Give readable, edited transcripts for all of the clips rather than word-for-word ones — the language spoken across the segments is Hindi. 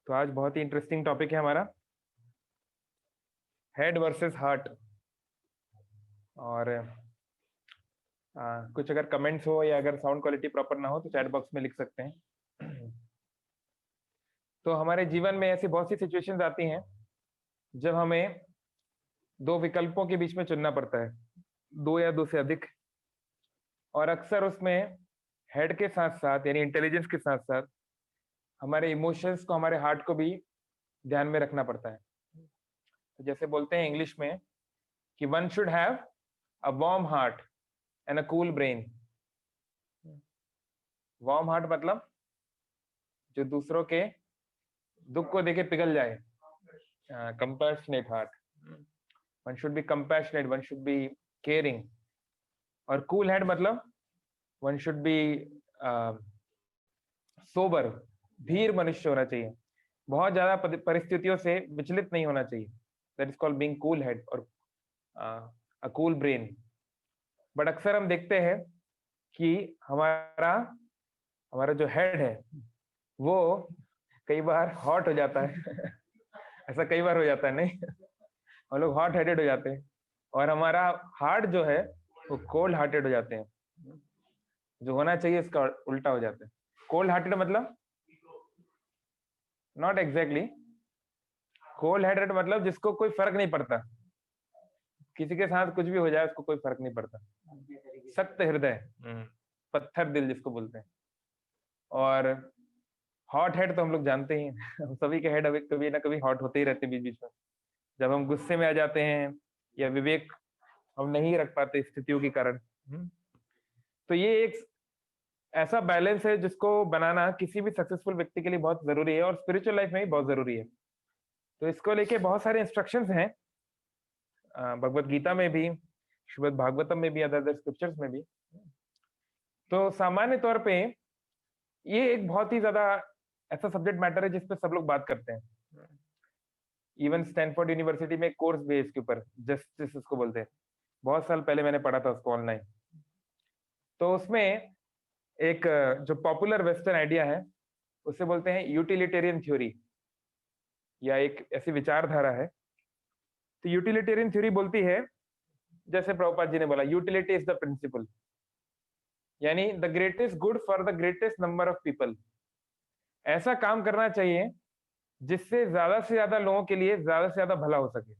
तो आज बहुत ही इंटरेस्टिंग टॉपिक है हमारा, हेड वर्सेस हार्ट। और कुछ अगर कमेंट्स हो या अगर साउंड क्वालिटी प्रॉपर ना हो तो चैट बॉक्स में लिख सकते हैं। तो हमारे जीवन में ऐसी बहुत सी सिचुएशंस आती हैं जब हमें दो विकल्पों के बीच में चुनना पड़ता है, दो या दो से अधिक। और अक्सर उसमें हेड के साथ साथ यानी इंटेलिजेंस के साथ साथ हमारे इमोशंस को, हमारे हार्ट को भी ध्यान में रखना पड़ता है। तो जैसे बोलते हैं इंग्लिश में कि one should have a warm heart and a cool brain. Warm heart मतलब जो दूसरों के दुख को देखे पिघल जाए, compassionate heart. One should be compassionate, one should be caring. और कूल हेड मतलब वन शुड बी सोबर, धीर मनुष्य होना चाहिए, बहुत ज्यादा परिस्थितियों से विचलित नहीं होना चाहिए। That is called being cool head और अ कूल ब्रेन। बट अक्सर हम देखते हैं कि हमारा हमारा जो हेड है वो कई बार हॉट हो जाता है। ऐसा कई बार हो जाता है, नहीं? हम लोग हॉट हेडेड हो जाते हैं और हमारा हार्ट जो है वो कोल्ड हार्टेड हो जाते हैं। जो होना चाहिए इसका उल्टा हो जाता है। कोल्ड हार्टेड मतलब नॉट एग्जैक्टली। कोल्ड हार्टेड मतलब जिसको कोई फर्क नहीं पड़ता, किसी के साथ कुछ भी हो जाए उसको कोई फर्क नहीं पड़ता। सख्त हृदय, पत्थर दिल जिसको बोलते हैं। और हॉट हेड तो हम लोग जानते ही हैं। हम सभी के हेड अभी कभी ना कभी हॉट होते ही रहते बीच बीच में, जब हम गुस्से में आ जाते हैं या विवेक हम नहीं रख पाते स्थितियों के कारण। तो ये एक ऐसा बैलेंस है जिसको बनाना किसी भी सक्सेसफुल व्यक्ति के लिए बहुत जरूरी है और स्पिरिचुअल लाइफ में भी बहुत जरूरी है। तो इसको लेके बहुत सारे इंस्ट्रक्शंस हैं, भगवत गीता में भी, श्रीमद् भागवतम में भी, अदर स्क्रिप्चर्स में भी। तो सामान्य तौर पे ये एक बहुत ही ज्यादा ऐसा सब्जेक्ट मैटर है जिसपे सब लोग बात करते हैं। इवन स्टैनफोर्ड यूनिवर्सिटी में कोर्स भी है इसके ऊपर, जस्टिस उसको बोलते हैं। बहुत साल पहले मैंने पढ़ा था उसको ऑनलाइन। तो उसमें एक जो पॉपुलर वेस्टर्न आइडिया है उसे बोलते हैं यूटिलिटेरियन थ्योरी, या एक ऐसी विचारधारा है। तो यूटिलिटेरियन थ्योरी बोलती है, जैसे प्रभुपाद जी ने बोला, यूटिलिटी इज द प्रिंसिपल, यानी the greatest good for the greatest number of people. ऐसा काम करना चाहिए जिससे ज्यादा से ज्यादा लोगों के लिए ज्यादा से ज्यादा भला हो सके।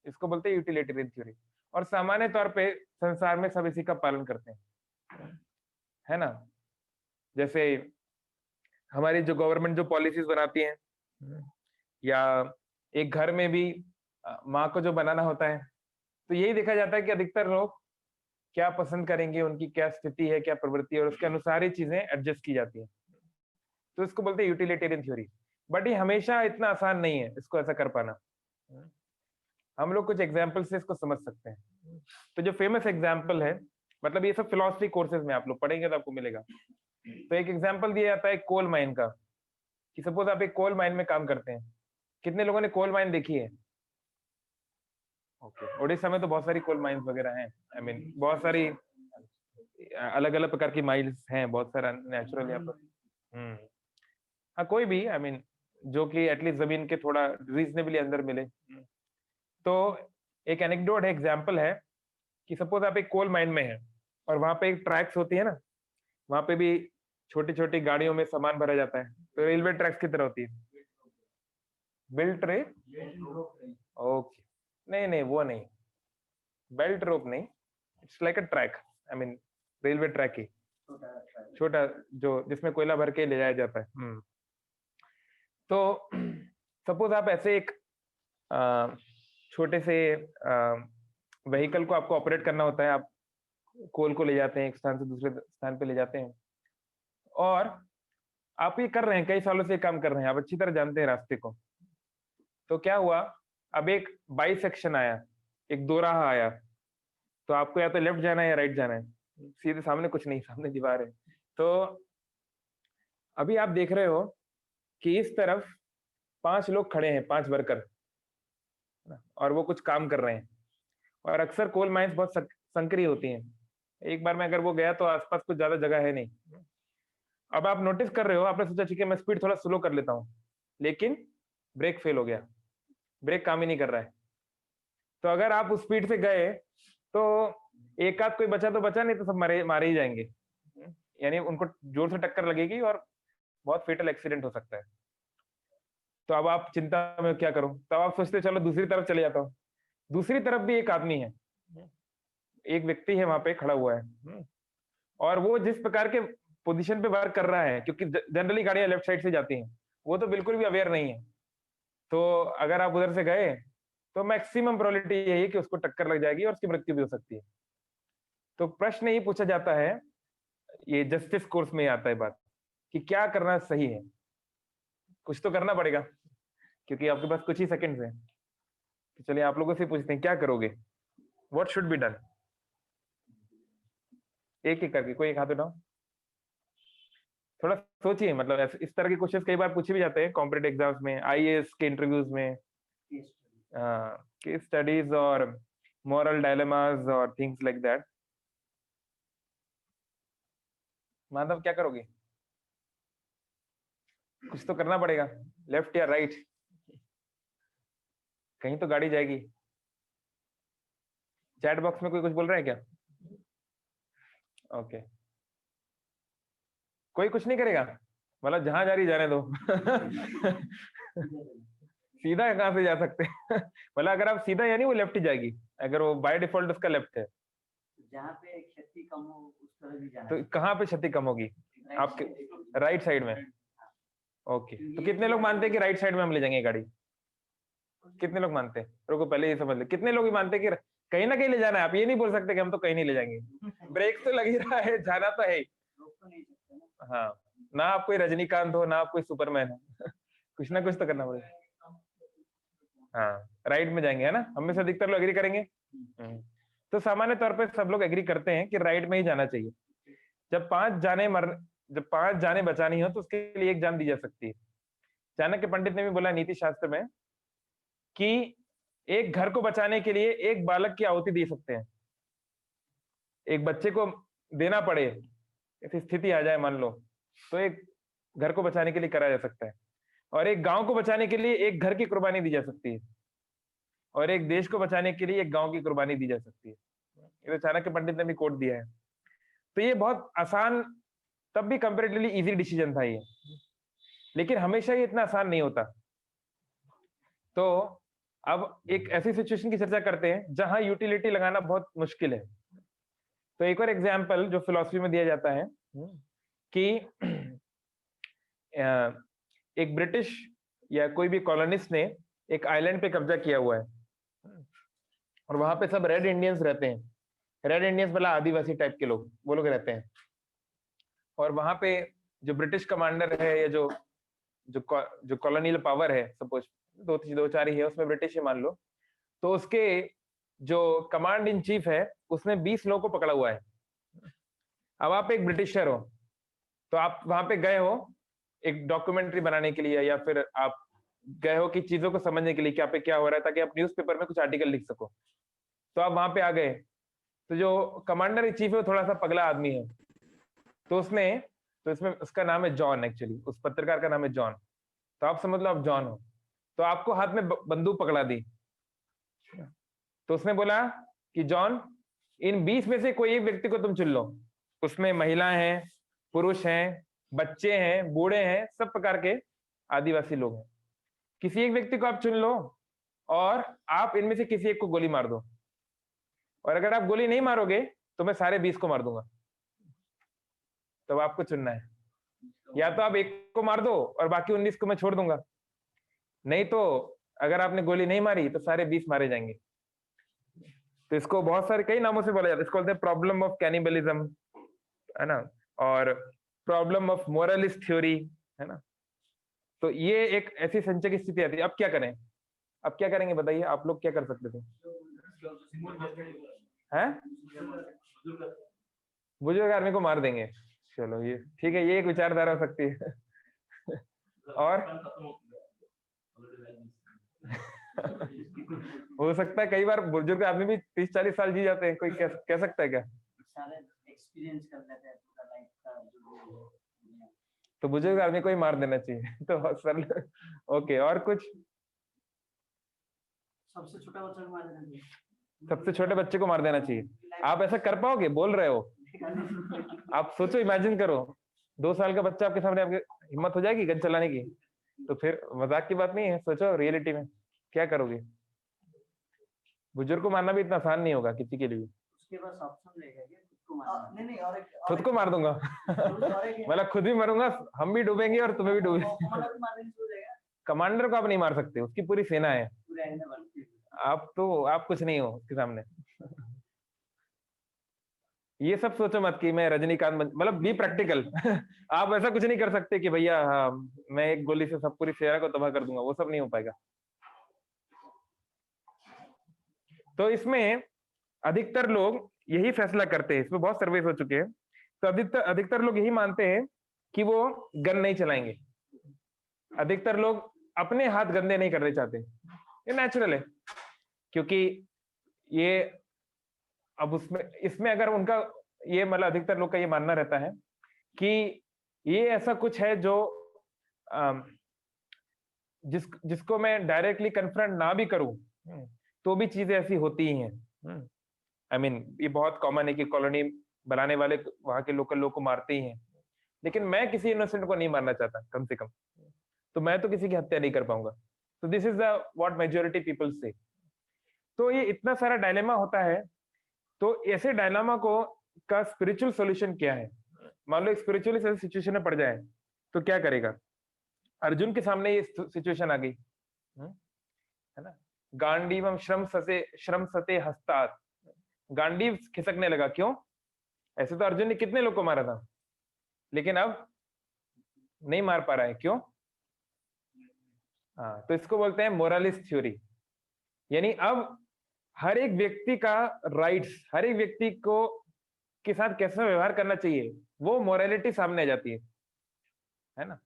इसको बोलते हैं यूटिलिटेरियन थ्योरी। और सामान्य तौर पे संसार में सब इसी का पालन करते हैं, है ना? जैसे हमारी जो गवर्नमेंट जो पॉलिसीज बनाती है, या एक घर में भी माँ को जो बनाना होता है, तो यही देखा जाता है कि अधिकतर लोग क्या पसंद करेंगे, उनकी क्या स्थिति है, क्या प्रवृत्ति है, और उसके अनुसार ही चीजें एडजस्ट की जाती है। तो इसको बोलते हैं यूटिलिटेरियन थ्योरी। बट ये हमेशा इतना आसान नहीं है इसको ऐसा कर पाना। हम लोग कुछ एग्जाम्पल से इसको समझ सकते हैं। तो जो फेमस एग्जाम्पल है, मतलब ये सब फिलोसफी कोर्सेज में आप लोग पढ़ेंगे तो आपको मिलेगा। तो एक एग्जाम्पल दिया जाता है कोल माइन का, कि सपोज आप एक कोल माइन में काम करते हैं। कितने लोगों ने कोल माइन देखी है? ओके, ओडिशा में तो बहुत सारी कोल माइंस वगैरह हैं। आई मीन बहुत सारी अलग अलग प्रकार की माइंस हैं, बहुत सारा नेचुरल यहाँ पर। हाँ, कोई भी, आई मीन जो कि एटलीस्ट जमीन के थोड़ा रीजनेबली अंदर मिले। तो एक एनेक्डोट है, एग्जाम्पल है, कि सपोज आप एक कोल माइन में हैं और वहां पे एक ट्रैक्स होती है ना, वहां पे भी छोटी छोटी गाड़ियों में सामान भरा जाता है, तो रेलवे ट्रैक्स की तरह होती है। बिल्ट रे, ओके, नहीं नहीं वो नहीं, बेल्ट रोप नहीं, it's like a track. I mean railway track ही, छोटा जो जिसमें कोयला भर के ले जाया जाता है। तो सपोज आप ऐसे एक छोटे से व्हीकल को आपको ऑपरेट करना होता है। आप कोल को ले जाते हैं, एक स्थान से दूसरे स्थान पे ले जाते हैं, और आप ये कर रहे हैं, कई सालों से काम कर रहे हैं, आप अच्छी तरह जानते हैं रास्ते को। तो क्या हुआ, अब एक बाई सेक्शन आया, एक दो राह आया, तो आपको या तो लेफ्ट जाना है या राइट जाना है। सीधे सामने कुछ नहीं, सामने दीवार है। तो अभी आप देख रहे हो कि इस तरफ 5 लोग खड़े हैं, 5 वर्कर, और वो कुछ काम कर रहे हैं। और अक्सर कोल माइंस बहुत संकरी होती हैं। एक बार मैं अगर वो गया तो आसपास कुछ ज्यादा जगह है नहीं। अब आप नोटिस कर रहे हो, आपने सोचा ठीक है मैं स्पीड थोड़ा स्लो कर लेता हूँ, लेकिन ब्रेक फेल हो गया, ब्रेक काम ही नहीं कर रहा है। तो अगर आप उस स्पीड से गए तो एक आध कोई बचा तो बचा, नहीं तो सब मारे ही जाएंगे। यानी उनको जोर से टक्कर लगेगी और बहुत फेटल एक्सीडेंट हो सकता है। तो अब आप चिंता में क्या करो, तब आप सोचते चलो दूसरी तरफ चले जाता हूँ। दूसरी तरफ भी एक आदमी है, एक व्यक्ति है वहां पे खड़ा हुआ है, और वो जिस प्रकार के पोजीशन पे वर्क कर रहा है, क्योंकि जनरली गाड़ियां लेफ्ट साइड से जाती हैं, वो तो बिल्कुल भी अवेयर नहीं है। तो अगर आप उधर से गए तो मैक्सिमम प्रोबेबिलिटी यही है कि उसको टक्कर लग जाएगी और उसकी मृत्यु भी हो सकती है। तो प्रश्न यही पूछा जाता है, ये जस्टिस कोर्स में आता है बात, कि क्या करना सही है। कुछ तो करना पड़ेगा, क्योंकि आपके पास कुछ ही सेकंड्स हैं। तो चलिए आप लोगों से पूछते हैं, क्या करोगे, व्हाट शुड बी डन। एक एक करके कोई एक हाथ उठाओ, थोड़ा सोचिए। मतलब इस तरह के क्वेश्चंस कई बार पूछे भी जाते हैं कॉम्पिटेटिव एग्जाम्स में, आईएएस के इंटरव्यूज में, केस स्टडीज और moral dilemmas और थिंग्स लाइक दैट। माधव क्या करोगे, कुछ तो करना पड़ेगा, लेफ्ट या राइट, कहीं तो गाड़ी जाएगी। चैट बॉक्स में कोई कुछ बोल रहा है क्या? ओके, कोई कुछ नहीं करेगा, मतलब जहां जा रही जाने दो। सीधा कहां से जा सकते हैं? मतलब अगर आप सीधा, यानी वो लेफ्ट ही जाएगी, अगर वो बाय डिफॉल्ट उसका लेफ्ट है। जहाँ पे क्षति कम हो उस तरह भी जाना। तो कहाँ पे क्षति कम होगी? आपके राइट साइड में। ओके, तो कितने लोग मानते हैं कि राइट साइड में हम ले जाएंगे गाड़ी? कितने लोग मानते हैं? रुको पहले ये समझ ले, कितने लोग मानते हैं कि कहीं ना कहीं ले जाना है? आप ये नहीं बोल सकते कि हम तो कहीं नहीं ले जाएंगे, ब्रेक तो लग ही रहा है, जाना तो है ही। हाँ, ना आप कोई रजनीकांत हो, ना आप कोई सुपरमैन हो। कुछ ना कुछ तो करना पड़ेगा। हाँ, राइट में जाएंगे, है ना? हम में से अधिकतर लोग एग्री करेंगे। तो सामान्य तौर पे सब लोग एग्री करते हैं कि राइट में ही जाना चाहिए। जब 5 जाने बचानी हो तो उसके लिए एक जान दी जा सकती है। चाणक्य पंडित ने भी बोला नीति शास्त्र में कि एक घर को बचाने के लिए एक बालक की आहुति दे सकते हैं। एक बच्चे को देना पड़े, ऐसी स्थिति आ जाए मान लो, तो एक घर को बचाने के लिए करा जा सकता है। और एक गांव को बचाने के लिए एक घर की कुर्बानी दी जा सकती है, और एक देश को बचाने के लिए एक गांव की कुर्बानी दी जा सकती है। ये तो चाणक्य पंडित ने भी कोट दिया है। तो ये बहुत आसान, तब भी कंपेरेटिवली इजी डिसीजन था ये, लेकिन हमेशा ये इतना आसान नहीं होता। तो अब एक ऐसी सिचुएशन की चर्चा करते हैं जहां यूटिलिटी लगाना बहुत मुश्किल है। तो एक और एग्जांपल जो फिलॉसफी में दिया जाता है कि एक ब्रिटिश या कोई भी कॉलोनिस्ट ने एक आइलैंड पे कब्जा किया हुआ है, और वहां पे सब रेड इंडियंस रहते हैं। रेड इंडियंस मतलब आदिवासी टाइप के लोग, वो लोग रहते हैं। और वहां पे जो ब्रिटिश कमांडर है, या जो कॉलोनियल पावर है, सपोज दो चार ही है, उसमें ब्रिटिश ही मान लो, तो उसके जो कमांड इन चीफ है उसने 20 लोगों को पकड़ा हुआ है। अब आप एक ब्रिटिशर हो, तो आप वहां पे गए हो एक डॉक्यूमेंट्री बनाने के लिए, या फिर आप गए हो कि चीजों को समझने के लिए क्या पे क्या हो रहा है, ताकि आप न्यूज़पेपर में कुछ आर्टिकल लिख सको। तो आप वहां पे आ गए, तो जो कमांडर इन चीफ है वो थोड़ा सा पगला आदमी है। तो इसमें उसका नाम है जॉन, एक्चुअली उस पत्रकार का नाम है जॉन। तो आप समझ लो आप जॉन हो, तो आपको हाथ में बंदूक पकड़ा दी। तो उसने बोला कि जॉन, इन 20 में से कोई एक व्यक्ति को तुम चुन लो। उसमें महिला हैं, पुरुष हैं, बच्चे हैं, बूढ़े हैं, सब प्रकार के आदिवासी लोग हैं। किसी एक व्यक्ति को आप चुन लो और आप इनमें से किसी एक को गोली मार दो, और अगर आप गोली नहीं मारोगे तो मैं सारे 20 को मार दूंगा। तो आपको चुनना है, या तो आप एक को मार दो और बाकी 19 को मैं छोड़ दूंगा, नहीं तो अगर आपने गोली नहीं मारी तो सारे 20 मारे जाएंगे। तो इसको बहुत सारे कई नामों से बोला जाता है। इसको बोलते हैं प्रॉब्लम ऑफ कैनिबलिज्म, है ना, और प्रॉब्लम ऑफ मोरलिस्ट थ्योरी, है ना। तो ये एक ऐसी संचय की स्थिति आती है। अब क्या करें, अब क्या करेंगे बताइए, आप लोग क्या कर सकते थे? हैं? बुजुर्ग आदमी को मार देंगे, चलो ये ठीक है, ये एक विचारधारा हो सकती है। और हो सकता है कई बार बुजुर्ग आदमी भी 30-40 साल जी जाते हैं, कोई कह सकता है क्या? एक्सपीरियंस कर लेते हैं पूरा लाइफ का। तो बुजुर्ग आदमी को ही मार देना चाहिए। तो सरल। ओके, और कुछ? सबसे छोटा बच्चा को मार देना चाहिए। सबसे छोटे बच्चे को मार देना चाहिए। आप ऐसा कर पाओगे? बोल रहे हो, आप सोचो, इमेजिन करो, 2 साल का बच्चा आपके सामने, आपके हिम्मत हो जाएगी गन चलाने की? तो फिर मजाक की बात नहीं है, सोचो रियलिटी में क्या करोगे। बुजुर्ग को मारना भी इतना आसान नहीं होगा किसी के लिए। उसके पास ऑप्शन रहेगा क्या खुद को मारना? नहीं नहीं, और एक खुद को मार दूंगा मतलब खुद भी मरूंगा, हम भी डूबेंगे और तुम्हें भी डूबेंगे। कमांडर को आप नहीं मार सकते, उसकी पूरी सेना है, आप कुछ नहीं हो उसके सामने। ये सब सोचो मत कि मैं रजनीकांत मतलब बी प्रैक्टिकल आप ऐसा कुछ नहीं कर सकते कि भैया हाँ मैं एक गोली से सब पूरी सेना को तबाह कर दूंगा, वो सब नहीं हो पाएगा। तो इसमें अधिकतर लोग यही फैसला करते हैं, इसमें बहुत सर्वे हो चुके हैं, तो अधिकतर लोग यही मानते हैं कि वो गन नहीं चलाएंगे। अधिकतर लोग अपने हाथ गंदे नहीं करने चाहते, ये नेचुरल है, क्योंकि ये अब इसमें अगर उनका ये मतलब अधिकतर लोग का ये मानना रहता है कि ये ऐसा कुछ है जो जिसको मैं डायरेक्टली कन्फ्रंट ना भी करूं तो भी चीजें ऐसी होती ही हैं। आई मीन ये बहुत कॉमन है कि कॉलोनी बनाने वाले वहां के लोकल लोग को मारते ही हैं, लेकिन मैं किसी इनोसेंट को नहीं मारना चाहता कम से कम, तो मैं तो किसी की हत्या नहीं कर पाऊंगा। तो this is the what majority people से। तो ये इतना सारा डायलेमा होता है, तो ऐसे डायलेमा को का स्पिरिचुअल सॉल्यूशन क्या है? मान लो एक स्पिरिचुअली ऐसी सिचुएशन में पड़ जाए तो क्या करेगा? अर्जुन के सामने ये सिचुएशन आ गई है ना, गांडीवम श्रम सते हस्तात, गांडीव खिसकने लगा। क्यों? ऐसे तो अर्जुन ने कितने लोग को मारा था, लेकिन अब नहीं मार पा रहा है। क्यों? हाँ, तो इसको बोलते हैं मोरालिस्ट थ्योरी। यानी अब हर एक व्यक्ति का राइट्स, हर एक व्यक्ति को के साथ कैसा व्यवहार करना चाहिए, वो मोरालिटी सामने आ जाती है ना।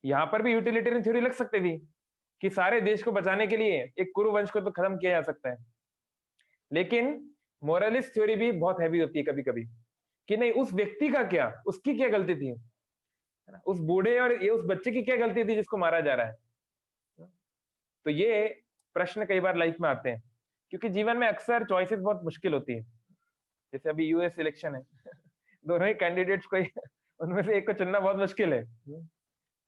यहाँ पर भी यूटिलिटेरियन थ्योरी लग सकती थी कि सारे देश को बचाने के लिए एक कुरु वंश को तो खत्म किया जा सकता है, लेकिन मोरलिस्ट थ्योरी भी बहुत हैवी होती है कभी कभी कि नहीं, उस व्यक्ति का क्या, उसकी क्या गलती थी, उस बूढ़े और ये उस बच्चे की क्या गलती थी जिसको मारा जा रहा है। तो ये प्रश्न कई बार लाइफ में आते हैं, क्योंकि जीवन में अक्सर चॉइसेस बहुत मुश्किल होती है। जैसे अभी यूएस इलेक्शन है दोनों ही कैंडिडेट्स को उनमें से एक को चुनना बहुत मुश्किल है।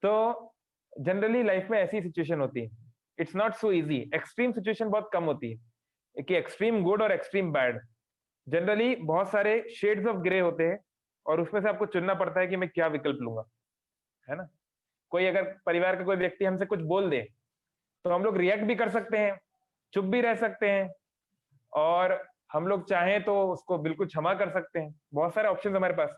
तो जनरली लाइफ में ऐसी सिचुएशन होती है, it's not so easy. Extreme situation बहुत कम होती है कि एक्सट्रीम गुड और एक्सट्रीम बैड, जनरली बहुत सारे शेड्स ऑफ ग्रे होते हैं और उसमें से आपको चुनना पड़ता है कि मैं क्या विकल्प लूंगा, है ना। कोई अगर परिवार का कोई व्यक्ति हमसे कुछ बोल दे तो हम लोग रिएक्ट भी कर सकते हैं, चुप भी रह सकते हैं, और हम लोग चाहें तो उसको बिल्कुल क्षमा कर सकते हैं। बहुत सारे ऑप्शन हमारे पास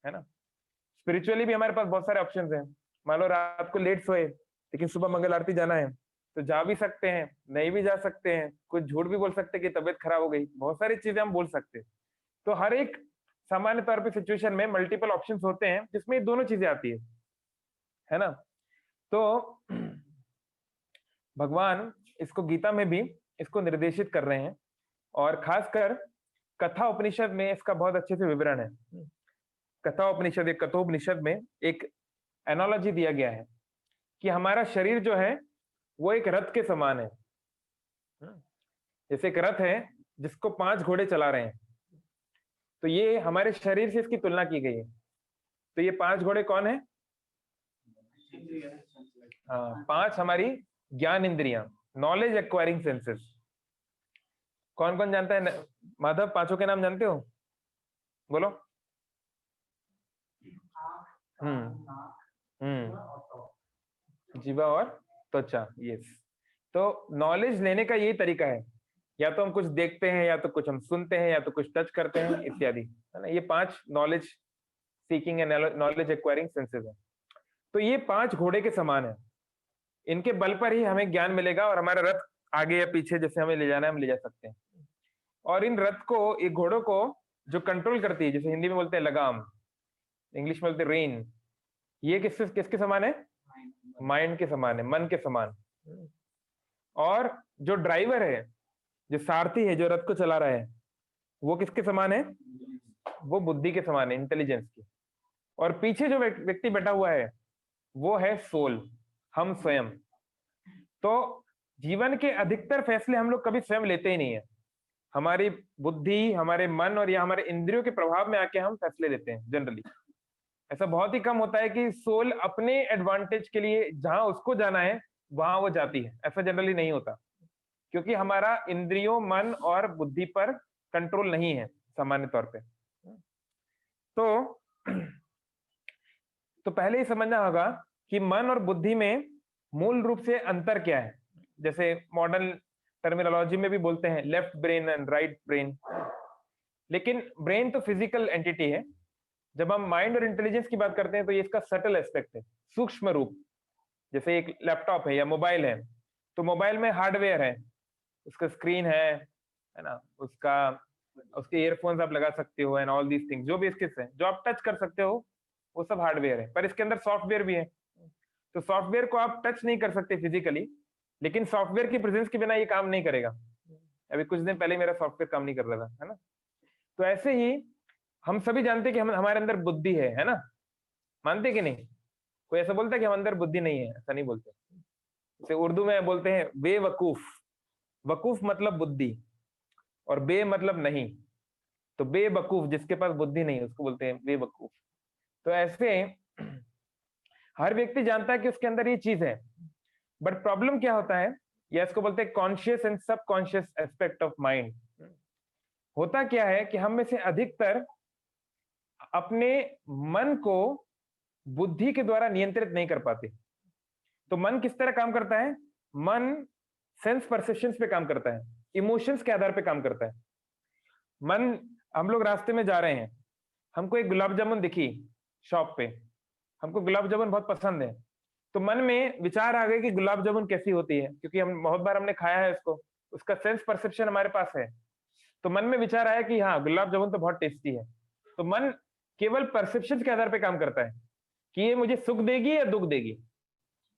है ना। स्पिरिचुअली भी हमारे पास बहुत सारे ऑप्शन हैं। मान लो रात को लेट सोए लेकिन सुबह मंगल आरती जाना है तो जा भी सकते हैं, नहीं भी जा सकते हैं, कुछ झूठ भी बोल सकते हैं कि तबीयत खराब हो गई, बहुत सारी चीजें हम बोल सकते हैं। तो हर एक सामान्य तौर पे सिचुएशन में मल्टीपल ऑप्शंस होते हैं जिसमें ये दोनों चीजें आती है ना। तो भगवान इसको गीता में भी इसको निर्देशित कर रहे हैं, और खासकर कथा उपनिषद में इसका बहुत अच्छे से विवरण है। कथा उपनिषद, एक कठोपनिषद में एक एनालॉजी दिया गया है कि हमारा शरीर जो है वो एक रथ के समान है। जैसे एक रथ है जिसको 5 घोड़े चला रहे हैं, तो ये हमारे शरीर से इसकी तुलना की गई है। तो ये 5 घोड़े कौन है? हाँ, 5 हमारी ज्ञान इंद्रियां, नॉलेज एक्वायरिंग सेंसेस। कौन कौन जानता है? माधव, 5 के नाम जानते हो? बोलो। जीवा और त्वचा, यस। तो नॉलेज लेने का यही तरीका है, या तो हम कुछ देखते हैं, या तो कुछ हम सुनते हैं, या तो कुछ टच करते हैं इत्यादि, है ना। ये 5 knowledge seeking and knowledge acquiring senses है। तो ये 5 घोड़े के समान है, इनके बल पर ही हमें ज्ञान मिलेगा और हमारा रथ आगे या पीछे जैसे हमें ले जाना है हम ले जा सकते हैं। और इन रथ को, ये घोड़ों को जो कंट्रोल करती है, जैसे हिंदी में बोलते हैं लगाम, इंग्लिश में बोलते हैं रेन, ये किसके समान है? माइंड के समान है, मन के समान। और जो ड्राइवर है, जो सारथी है, जो रथ को चला रहा है, वो किसके समान है? वो बुद्धि के समान है, इंटेलिजेंस की। और पीछे जो व्यक्ति बैठा हुआ है वो है सोल, हम स्वयं। तो जीवन के अधिकतर फैसले हम लोग कभी स्वयं लेते ही नहीं है। हमारी बुद्धि, हमारे मन और या हमारे इंद्रियों के प्रभाव में आके हम फैसले लेते हैं जनरली। ऐसा बहुत ही कम होता है कि सोल अपने एडवांटेज के लिए जहां उसको जाना है वहां वो जाती है, ऐसा जनरली नहीं होता, क्योंकि हमारा इंद्रियों, मन और बुद्धि पर कंट्रोल नहीं है सामान्य तौर पे। तो पहले ही समझना होगा कि मन और बुद्धि में मूल रूप से अंतर क्या है। जैसे मॉडर्न टर्मिनोलॉजी में भी बोलते हैं left brain and right brain, लेकिन ब्रेन तो फिजिकल एंटिटी है। जब हम माइंड और इंटेलिजेंस की बात करते हैं तो ये इसका सटल एस्पेक्ट है, सूक्ष्म रूप। जैसे एक लैपटॉप है या मोबाइल है, तो मोबाइल में हार्डवेयर है, उसका स्क्रीन है ना, उसके ईयरफोन्स आप लगा सकते हो एंड ऑल दीज थिंग्स, जो भी इसके है, जो आप टच कर सकते हो वो सब हार्डवेयर है। पर इसके अंदर सॉफ्टवेयर भी है, तो सॉफ्टवेयर को आप टच नहीं कर सकते फिजिकली, लेकिन सॉफ्टवेयर की प्रेजेंस के बिना ये काम नहीं करेगा। अभी कुछ दिन पहले मेरा सॉफ्टवेयर काम नहीं कर रहा था, है ना। तो ऐसे ही हम सभी जानते हैं कि हमारे अंदर बुद्धि है ना, मानते कि नहीं? कोई ऐसा बोलता है कि हम अंदर बुद्धि नहीं है? ऐसा नहीं बोलते। जैसे उर्दू में बोलते हैं बेवकूफ, वकूफ मतलब बुद्धि और बे मतलब नहीं, तो बेवकूफ जिसके पास बुद्धि नहीं उसको बोलते हैं बेवकूफ। तो ऐसे हर व्यक्ति जानता है कि उसके अंदर ये चीज है, बट प्रॉब्लम क्या होता है, या इसको बोलते हैं conscious and subconscious aspect of mind. होता क्या है कि हम में से अधिकतर अपने मन को बुद्धि के द्वारा नियंत्रित नहीं कर पाते। तो मन किस तरह काम करता है? मन सेंस परसेप्शंस पे काम करता है, इमोशंस के आधार पे काम करता है। मन, हम लोग रास्ते में जा रहे हैं, हमको एक गुलाब जामुन दिखी शॉप पे, हमको गुलाब जामुन बहुत पसंद है, तो मन में विचार आ गए कि गुलाब जामुन कैसी होती है, क्योंकि हम बहुत बार हमने खाया है इसको, उसका सेंस परसेप्शन हमारे पास है। तो मन में विचार आया कि हाँ गुलाब जामुन तो बहुत टेस्टी है। तो मन केवल परसेप्शन के आधार पे काम करता है कि ये मुझे सुख देगी या दुख देगी,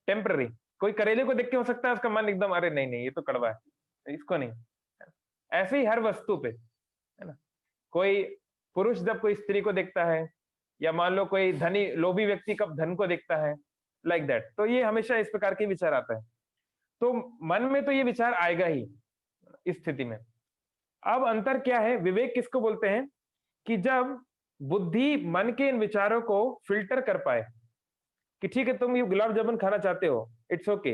टेम्पररी। कोई करेले को देख के हो सकता है उसका मन एकदम अरे नहीं नहीं ये तो कड़वा है, इसको नहीं। ऐसे ही हर वस्तु पे, है ना। कोई पुरुष जब कोई स्त्री को देखता है, या मान लो कोई धनी लोभी व्यक्ति कब धन को देखता है, लाइक दैट, तो ये हमेशा इस प्रकार के विचार आता है। तो मन में तो ये विचार आएगा ही इस स्थिति में। अब अंतर क्या है, विवेक किसको बोलते हैं? कि जब बुद्धि मन के इन विचारों को फिल्टर कर पाए कि ठीक है तुम ये गुलाब जामुन खाना चाहते हो, इट्स ओके,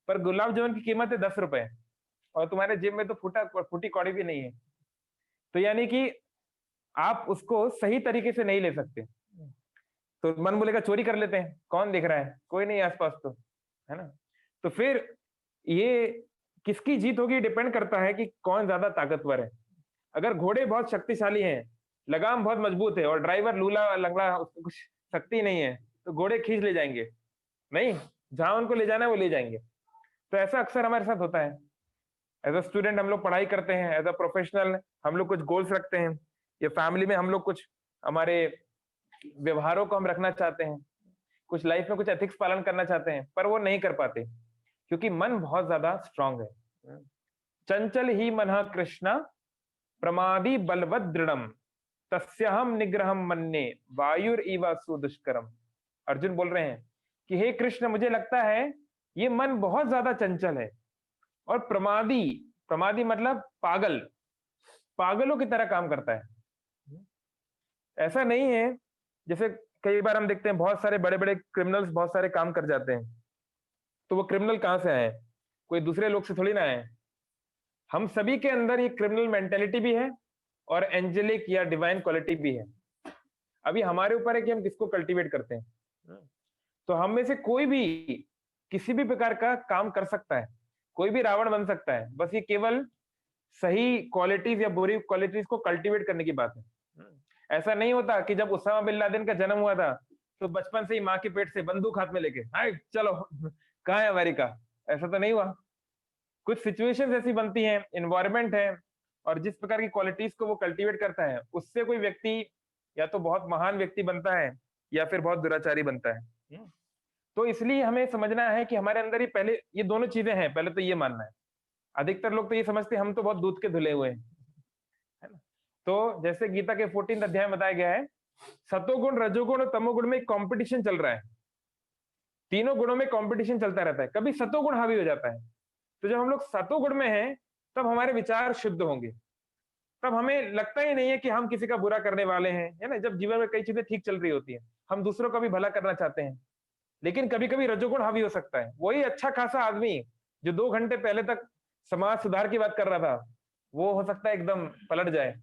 पर गुलाब जामुन की कीमत है 10 रुपए और तुम्हारे जेब में तो फूटी कौड़ी भी नहीं है, तो यानी कि आप उसको सही तरीके से नहीं ले सकते। तो मन बोलेगा चोरी कर लेते हैं, कौन देख रहा है, कोई नहीं आसपास, तो है ना। तो फिर ये किसकी जीत होगी डिपेंड करता है कि कौन ज्यादा ताकतवर है। अगर घोड़े बहुत शक्तिशाली हैं, लगाम बहुत मजबूत है और ड्राइवर लूला लंगड़ा, उसको कुछ शक्ति नहीं है, तो घोड़े खींच ले जाएंगे, नहीं, जहां उनको ले जाना है वो ले जाएंगे। तो ऐसा अक्सर हमारे साथ होता है। एज अ स्टूडेंट हम लोग पढ़ाई करते हैं, एज अ प्रोफेशनल हम लोग कुछ गोल्स रखते हैं, या फैमिली में हम लोग कुछ हमारे व्यवहारों को हम रखना चाहते हैं, कुछ लाइफ में कुछ एथिक्स पालन करना चाहते हैं, पर वो नहीं कर पाते क्योंकि मन बहुत ज्यादा स्ट्रांग है। चंचल ही मनः कृष्ण प्रमादी बलवद दृढ़म तस्यहम निग्रहम मन्ये वायुर इव सुदुष्करम। अर्जुन बोल रहे हैं कि हे कृष्ण, मुझे लगता है ये मन बहुत ज्यादा चंचल है और प्रमादी, प्रमादी मतलब पागल, पागलों की तरह काम करता है। ऐसा नहीं है, जैसे कई बार हम देखते हैं बहुत सारे बड़े बड़े क्रिमिनल्स बहुत सारे काम कर जाते हैं, तो वो क्रिमिनल कहां से आए? कोई दूसरे लोग से थोड़ी ना आए। हम सभी के अंदर ये क्रिमिनल मेंटेलिटी भी है और एंजेलिक या डिवाइन क्वालिटी भी है। अभी हमारे ऊपर है कि हम किसको कल्टीवेट करते हैं। तो हम में से कोई भी किसी भी प्रकार का काम कर सकता है, कोई भी रावण बन सकता है, बस ये केवल सही क्वालिटीज या बुरी क्वालिटीज को कल्टीवेट करने की बात है। ऐसा नहीं होता कि जब उसामा बिन लादेन का जन्म हुआ था तो बचपन से ही माँ के पेट से बंदूक हाथ में लेके हाय चलो कहाँ है अमेरिका, ऐसा तो नहीं हुआ। कुछ सिचुएशंस ऐसी बनती हैं, एनवायरनमेंट है, और जिस प्रकार की क्वालिटीज को वो कल्टीवेट करता है उससे कोई व्यक्ति या तो बहुत महान व्यक्ति बनता है या फिर बहुत दुराचारी बनता है। तो इसलिए हमें समझना है कि हमारे अंदर ही पहले ये दोनों चीजें हैं, पहले तो ये मानना है। अधिकतर लोग तो ये समझते हैं हम तो बहुत दूध के धुले हुए हैं, है ना। तो जैसे गीता के 14 अध्याय में बताया गया है, सतोगुण रजोगुण और तमोगुण में कंपटीशन चल रहा है, तीनों गुणों में कंपटीशन चलता रहता है, कभी सतोगुण हावी हो जाता है तो जब हम लोग सतोगुण में हैं तब हमारे विचार शुद्ध होंगे, तब हमें लगता ही नहीं है कि हम किसी का बुरा करने वाले हैं, है ना। जब जीवन में कई चीजें ठीक चल रही होती है, हम दूसरों का भी भला करना चाहते हैं, लेकिन कभी कभी रजोगुण हावी हो सकता है। वही अच्छा खासा आदमी जो 2 घंटे पहले तक समाज सुधार की बात कर रहा था, वो हो सकता है एकदम पलट जाए,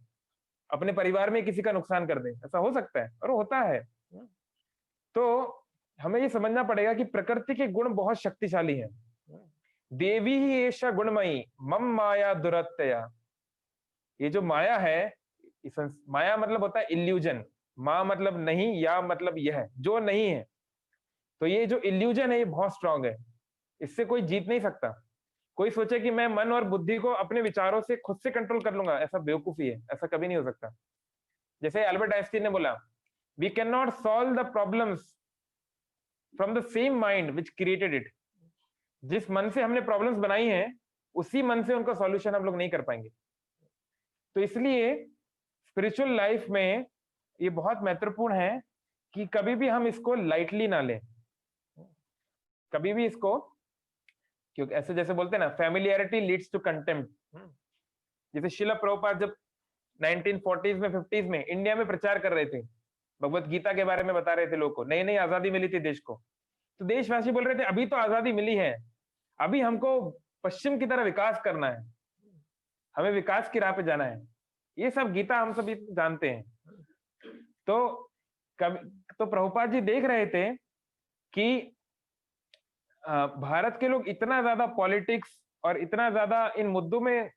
अपने परिवार में किसी का नुकसान कर दे, ऐसा हो सकता है और वो होता है। तो हमें ये समझना पड़ेगा कि प्रकृति के गुण बहुत शक्तिशाली हैं। देवी ही एषा गुणमयी मम माया दुरत्यया। ये जो माया है, माया मतलब होता है इल्यूजन, माँ मतलब नहीं, या मतलब यह जो नहीं है। तो ये जो इल्यूजन है ये बहुत स्ट्रांग है, इससे कोई जीत नहीं सकता। कोई सोचे कि मैं मन और बुद्धि को अपने विचारों से खुद से कंट्रोल कर लूंगा, ऐसा बेवकूफी है, ऐसा कभी नहीं हो सकता। जैसे अल्बर्ट आइंस्टीन ने बोला, we can not solve the problems from the same mind which created it. जिस मन से हमने प्रॉब्लम्स बनाई हैं, उसी मन से उनका सॉल्यूशन हम लोग नहीं कर पाएंगे। तो इसलिए स्पिरिचुअल लाइफ में ये बहुत महत्वपूर्ण है कि कभी भी हम इसको लाइटली ना लें, कभी भी इसको, क्योंकि ऐसे जैसे बोलते हैं ना, फैमिलियरिटी लीड्स टू कंटेम्प्ट। जैसे शिला प्रभुपाद जब 1940s में 50s में इंडिया में प्रचार कर रहे थे, भगवत गीता के बारे में बता रहे थे लोगों को, नई नई आजादी मिली थी देश को, तो देशवासी बोल रहे थे अभी तो आजादी मिली है, अभी हमको पश्चिम की तरह विकास करना है, हमें विकास की राह पे जाना है। ये सब गीता हम सभी जानते हैं। तो प्रभुपाद जी देख रहे थे कि भारत के लोग इतना ज्यादा पॉलिटिक्स और इतना ज्यादा इन मुद्दों में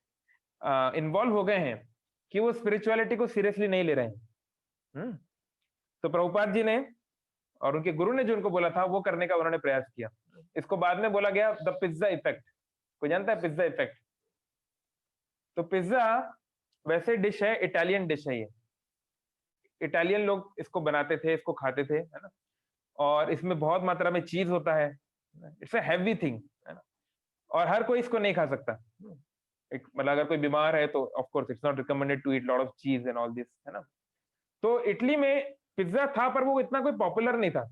इन्वॉल्व हो गए हैं कि वो स्पिरिचुअलिटी को सीरियसली नहीं ले रहे हैं। तो प्रभुपाद जी ने और उनके गुरु ने जो उनको बोला था वो करने का उन्होंने प्रयास किया। इसको बाद में बोला गया द पिज्जा इफेक्ट। कोई जानता है पिज्जा इफेक्ट? तो पिज्जा वैसे डिश है, इटालियन डिश है ये, इटालियन लोग इसको बनाते थे, इसको खाते थे, है ना। और इसमें बहुत मात्रा में चीज होता है, इट्स अ हैवी थिंग, है ना। और हर कोई इसको नहीं खा सकता। मतलब अगर कोई बीमार है तो of course it's not recommended to eat lot of cheese and all this, है ना। तो इटली में पिज्जा था पर वो इतना कोई पॉपुलर नहीं था,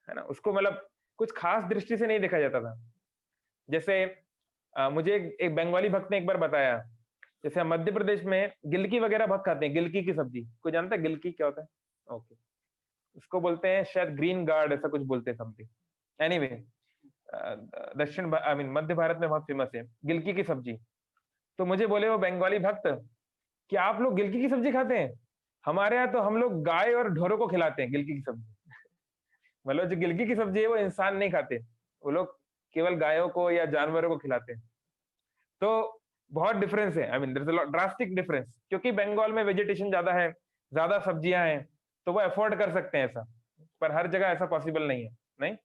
है ना। उसको मतलब कुछ खास दृष्टि से नहीं देखा जाता था। जैसे मुझे एक बंगाली भक्त ने एक बार बताया, जैसे हम मध्य प्रदेश में गिलकी वगैरह बहुत खाते हैं, गिलकी की सब्जी। कोई जानता है गिलकी क्या होता है? ओके, उसको बोलते हैं शायद ग्रीन गार्ड, ऐसा कुछ बोलते हैं समथिंग। एनीवे, दक्षिण आई मीन मध्य भारत में बहुत फेमस है गिलकी की सब्जी। तो मुझे बोले वो बंगाली भक्त कि आप लोग गिलकी की सब्जी खाते हैं? हमारे यहाँ तो हम लोग गाय और ढोरों को खिलाते हैं गिलकी की सब्जी। मतलब जो गिलकी की सब्जी है वो इंसान नहीं खाते, वो लोग केवल गायों को या जानवरों को खिलाते हैं। तो बहुत डिफरेंस है, I mean there is a drastic difference, क्योंकि बंगाल में वेजिटेशन ज्यादा है, ज्यादा सब्जियां हैं, तो वो अफोर्ड कर सकते हैं ऐसा, पर हर जगह ऐसा पॉसिबल नहीं है, नहीं।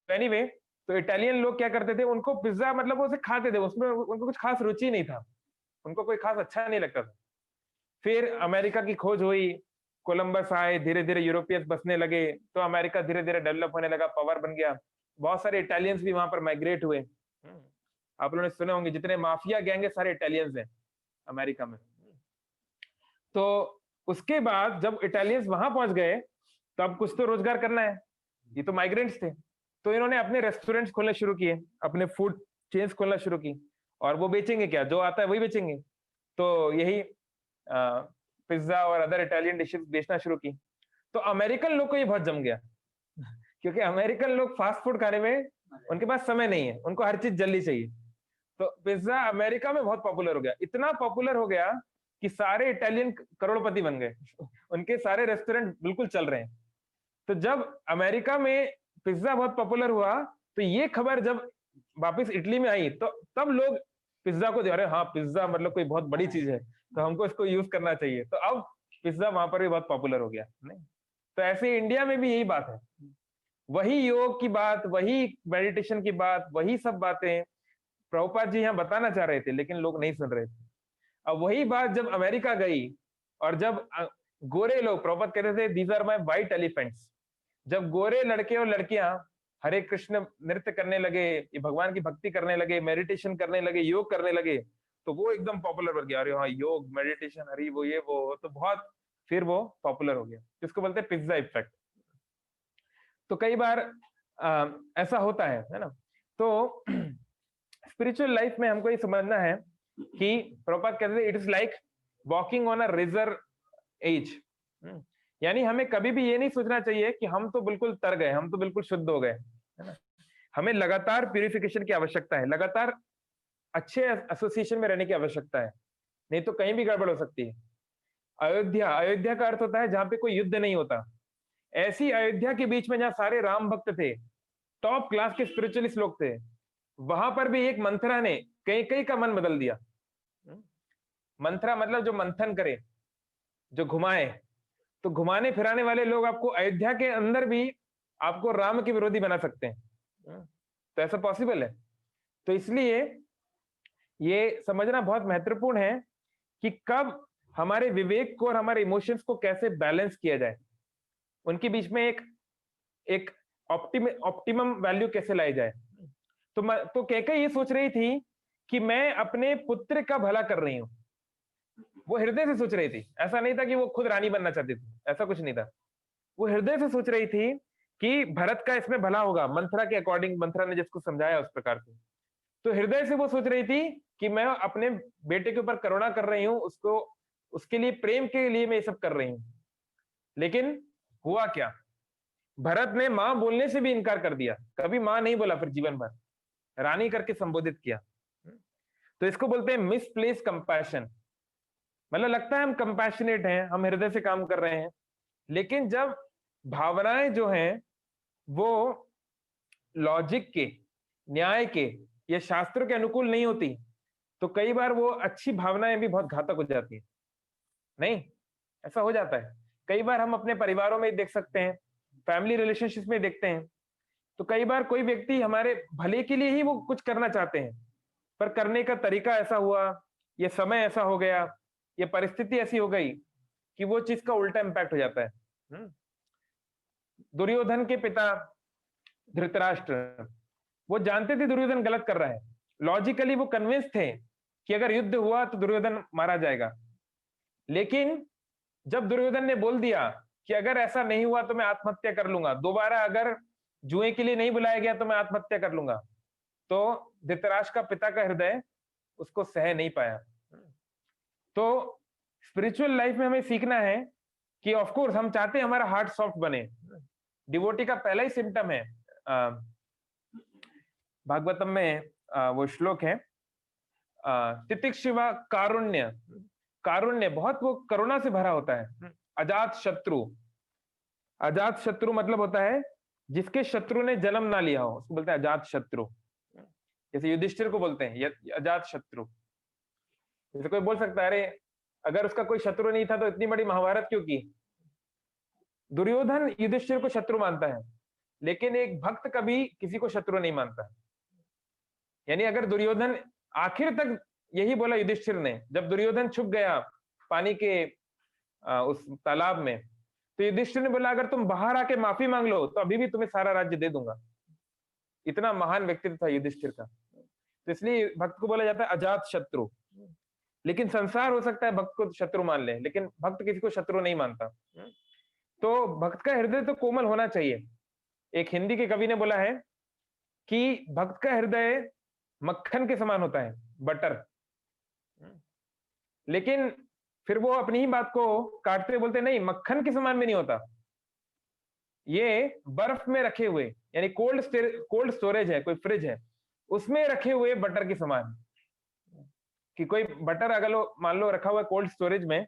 एनीवे, तो इटालियन लोग क्या करते थे, उनको पिज्जा मतलब वो उसे खाते थे, उसमें उनको कुछ खास रुचि नहीं था, उनको कोई खास अच्छा नहीं लगता था। फिर अमेरिका की खोज हुई, कोलंबस आए, धीरे धीरे यूरोपियंस बसने लगे, तो अमेरिका धीरे धीरे डेवलप होने लगा, पावर बन गया, बहुत सारे इटालियंस भी वहां पर माइग्रेट हुए। आप लोगों ने सुने होंगे जितने माफिया गैंग है सारे इटालियंस हैं अमेरिका में। तो उसके बाद जब इटालियंस वहां पहुंच गए तो अब कुछ तो रोजगार करना है, ये तो माइग्रेंट्स थे, तो इन्होंने अपने रेस्टोरेंट्स खोलने शुरू किए, अपने फूड चेन्स खोलना शुरू की, और वो बेचेंगे क्या, जो आता है वही बेचेंगे। तो यही पिज्जा और अदर इटालियन डिशेस बेचना शुरू की। तो अमेरिकन लोग को ये बहुत जम गया क्योंकि अमेरिकन लोग फास्ट फूड खाने में उनके पास समय नहीं है, उनको हर चीज जल्दी चाहिए। तो पिज्जा अमेरिका में बहुत पॉपुलर हो गया, इतना पॉपुलर हो गया कि सारे इटालियन करोड़पति बन गए, उनके सारे रेस्टोरेंट बिल्कुल चल रहे हैं। तो जब अमेरिका में पिज्जा बहुत पॉपुलर हुआ, तो ये खबर जब वापस इटली में आई, तो तब लोग पिज्जा को, अरे हाँ पिज्जा मतलब कोई बहुत बड़ी चीज है, तो हमको इसको यूज करना चाहिए। तो अब पिज्जा वहां पर भी बहुत पॉपुलर हो गया, नहीं। तो ऐसे इंडिया में भी यही बात है, वही योग की बात, वही मेडिटेशन की बात, वही सब बातें प्रभुपाद जी यहाँ बताना चाह रहे थे, लेकिन लोग नहीं सुन रहे थे। अब वही बात जब अमेरिका गई, और जब गोरे लोग, प्रभुपाद कहते थे these are my white elephants, जब गोरे लड़के और लड़कियां हरे कृष्ण नृत्य करने लगे, ये भगवान की भक्ति करने लगे, मेडिटेशन करने लगे, योग करने लगे, तो वो एकदम पॉपुलर हो गया। अरे हाँ, योग मेडिटेशन, हरी वो ये वो, तो बहुत फिर वो पॉपुलर हो गया, जिसको बोलते हैं पिज्जा इफेक्ट। तो कई बार ऐसा होता है ना। तो स्पिरिचुअल लाइफ में हमको ये समझना है कि प्रभुपाद कहते थे it is like walking on a razor edge. यानी हमें कभी भी ये नहीं सोचना चाहिए कि हम तो बिल्कुल तर गए, हम तो बिल्कुल शुद्ध हो गए, है ना। हमें लगातार प्यूरिफिकेशन की आवश्यकता है, लगातार अच्छे एसोसिएशन में रहने की आवश्यकता है, नहीं तो कहीं भी गड़बड़ हो सकती है। अयोध्या, अयोध्या का अर्थ होता है जहां पे कोई युद्ध नहीं होता। ऐसी अयोध्या के बीच में जहां सारे राम भक्त थे, टॉप क्लास के स्पिरिचुअलिस्ट लोग थे, वहां पर भी एक मंथरा ने कई कई का मन बदल दिया। मंथरा मतलब जो मंथन करे, जो घुमाए। तो घुमाने फिराने वाले लोग आपको अयोध्या के अंदर भी आपको राम के विरोधी बना सकते हैं। तो ऐसा पॉसिबल है। तो इसलिए ये समझना बहुत महत्वपूर्ण है कि कब हमारे विवेक को और हमारे इमोशंस को कैसे बैलेंस किया जाए, उनके बीच में एक एक ऑप्टिमम वैल्यू कैसे लाई जाए। तो कैकेयी ये सोच रही थी कि मैं अपने पुत्र का भला कर रही हूं। वो हृदय से सोच रही थी, ऐसा नहीं था कि वो खुद रानी बनना चाहती थी, ऐसा कुछ नहीं था। वो हृदय से सोच रही थी कि भरत का इसमें भला होगा, मंथरा के अकॉर्डिंग, मंथरा ने जिसको समझाया उस प्रकार से। तो हृदय से वो सोच रही थी कि मैं अपने बेटे के ऊपर करुणा कर रही हूं, उसको उसके लिए प्रेम के लिए मैं ये सब कर रही हूं। लेकिन हुआ क्या, भरत ने मां बोलने से भी इनकार कर दिया, कभी मां नहीं बोला, फिर जीवन भर रानी करके संबोधित किया। तो इसको बोलते हैं मिसप्लेस कंपैशन। मतलब लगता है हम कंपैशनेट हैं, हम हृदय से काम कर रहे हैं, लेकिन जब भावनाएं जो हैं वो लॉजिक के, न्याय के या शास्त्र के अनुकूल नहीं होती, तो कई बार वो अच्छी भावनाएं भी बहुत घातक हो जाती है। नहीं, ऐसा हो जाता है। कई बार हम अपने परिवारों में देख सकते हैं, फैमिली रिलेशनशिप में देखते हैं। तो कई बार कोई व्यक्ति हमारे भले के लिए ही वो कुछ करना चाहते हैं, पर करने का तरीका ऐसा हुआ, ये समय ऐसा हो गया, ये परिस्थिति ऐसी हो गई कि वो चीज का उल्टा इंपैक्ट हो जाता है। दुर्योधन के पिता धृतराष्ट्र, वो जानते थे दुर्योधन गलत कर रहा है, लॉजिकली वो कन्विंस थे कि अगर युद्ध हुआ तो दुर्योधन मारा जाएगा। लेकिन जब दुर्योधन ने बोल दिया कि अगर ऐसा नहीं हुआ तो मैं आत्महत्या कर लूंगा, दोबारा अगर जुए के लिए नहीं बुलाया गया तो मैं आत्महत्या कर लूंगा, तो धृतराष्ट्र का पिता का हृदय उसको सह नहीं पाया। तो स्पिरिचुअल लाइफ में हमें सीखना है कि ऑफ कोर्स हम चाहते हैं हमारा हार्ट सॉफ्ट बने। डिवोटी का पहला ही सिम्टम है, भागवतम में वो श्लोक है, तितिक्षुवा कारुण्य। कारुण्य बहुत वो करुणा से भरा होता है। अजात शत्रु, अजात शत्रु मतलब होता है जिसके शत्रु ने जन्म ना लिया हो, उसको बोलते हैं अजात शत्रु। जैसे युधिष्ठिर को बोलते हैं अजात शत्रु। जैसे कोई बोल सकता है अरे अगर उसका कोई शत्रु नहीं था तो इतनी बड़ी महाभारत क्यों की। दुर्योधन युधिष्ठिर को शत्रु मानता है, लेकिन एक भक्त कभी किसी को शत्रु नहीं मानता। यानी अगर दुर्योधन, आखिर तक यही बोला युधिष्ठिर ने, जब दुर्योधन छुप गया पानी के उस तालाब में, तो युधिष्ठिर ने बोला अगर तुम बाहर आके माफी मांग लो तो अभी भी तुम्हें सारा राज्य दे दूंगा। इतना महान व्यक्तित्व था युधिष्ठिर का। तो इसलिए भक्त को बोला जाता है अजात शत्रु। लेकिन संसार हो सकता है भक्त को शत्रु मान ले, लेकिन भक्त किसी को शत्रु नहीं मानता। तो भक्त का हृदय तो कोमल होना चाहिए। एक हिंदी के कवि ने बोला है कि भक्त का हृदय मक्खन के समान होता है, बटर। लेकिन फिर वो अपनी ही बात को काटते बोलते नहीं, मक्खन के समान भी नहीं होता, ये बर्फ में रखे हुए, यानी कोल्ड स्टोरेज है, कोई फ्रिज है, उसमें रखे हुए बटर के समान। कि कोई बटर अगर मान लो रखा हुआ है कोल्ड स्टोरेज में,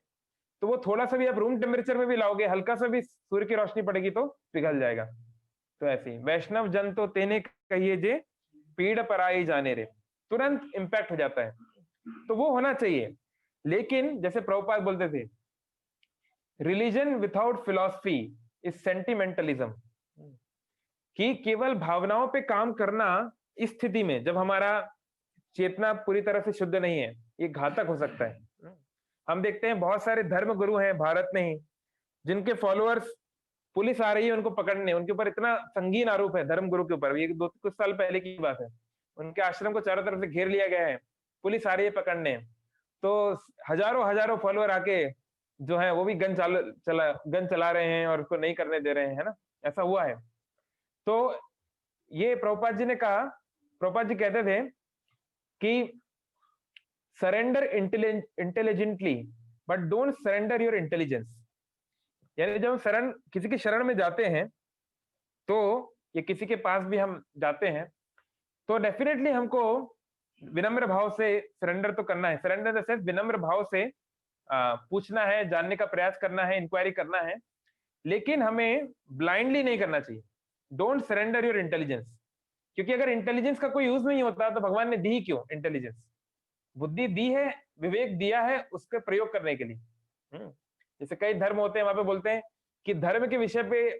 तो वो थोड़ा सा भी आप रूम टेम्परेचर में भी लाओगे, हल्का सा भी सूर्य की रोशनी पड़ेगी तो पिघल जाएगा। तो ऐसे ही वैष्णव जन तो तेने कहिए जे पीड़ पर आई जाने रे, तुरंत इंपैक्ट हो जाता है। तो वो होना चाहिए। लेकिन जैसे प्रभुपाद बोलते थे, रिलीजन विदाउट फिलॉसफी इज सेंटिमेंटलिज्म, कि केवल भावनाओं पे काम करना इस स्थिति में जब हमारा चेतना पूरी तरह से शुद्ध नहीं है, ये घातक हो सकता है। हम देखते हैं बहुत सारे धर्म गुरु हैं भारत में ही, जिनके फॉलोअर्स, पुलिस आ रही है उनको पकड़ने, उनके ऊपर इतना संगीन आरोप है धर्म गुरु के ऊपर, ये कुछ साल पहले की बात है, उनके आश्रम को चारों तरफ से घेर लिया गया है, पुलिस आ रही है पकड़ने, तो हजारों हजारों फॉलोअर आके जो है वो भी गन चला रहे हैं और उसको नहीं करने दे रहे हैं, है ना, ऐसा हुआ है। तो ये प्रभुपाद जी ने कहा, प्रभुपाद जी कहते थे कि surrender intelligently but don't surrender your intelligence. यानी जब हम किसी की शरण में जाते हैं, तो ये किसी के पास भी हम जाते हैं, तो डेफिनेटली हमको विनम्र भाव से सरेंडर तो करना है। सरेंडर इन द सेंस विनम्र भाव से पूछना है, जानने का प्रयास करना है, इंक्वायरी करना है, लेकिन हमें ब्लाइंडली नहीं करना चाहिए। डोंट सरेंडर योर इंटेलिजेंस, क्योंकि अगर इंटेलिजेंस का कोई यूज नहीं होता तो भगवान ने दी क्यों इंटेलिजेंस? बुद्धि दी है, विवेक दिया है उसके प्रयोग करने के लिए। जैसे कई धर्म होते हैं, वहां पे बोलते हैं कि धर्म के विषय पे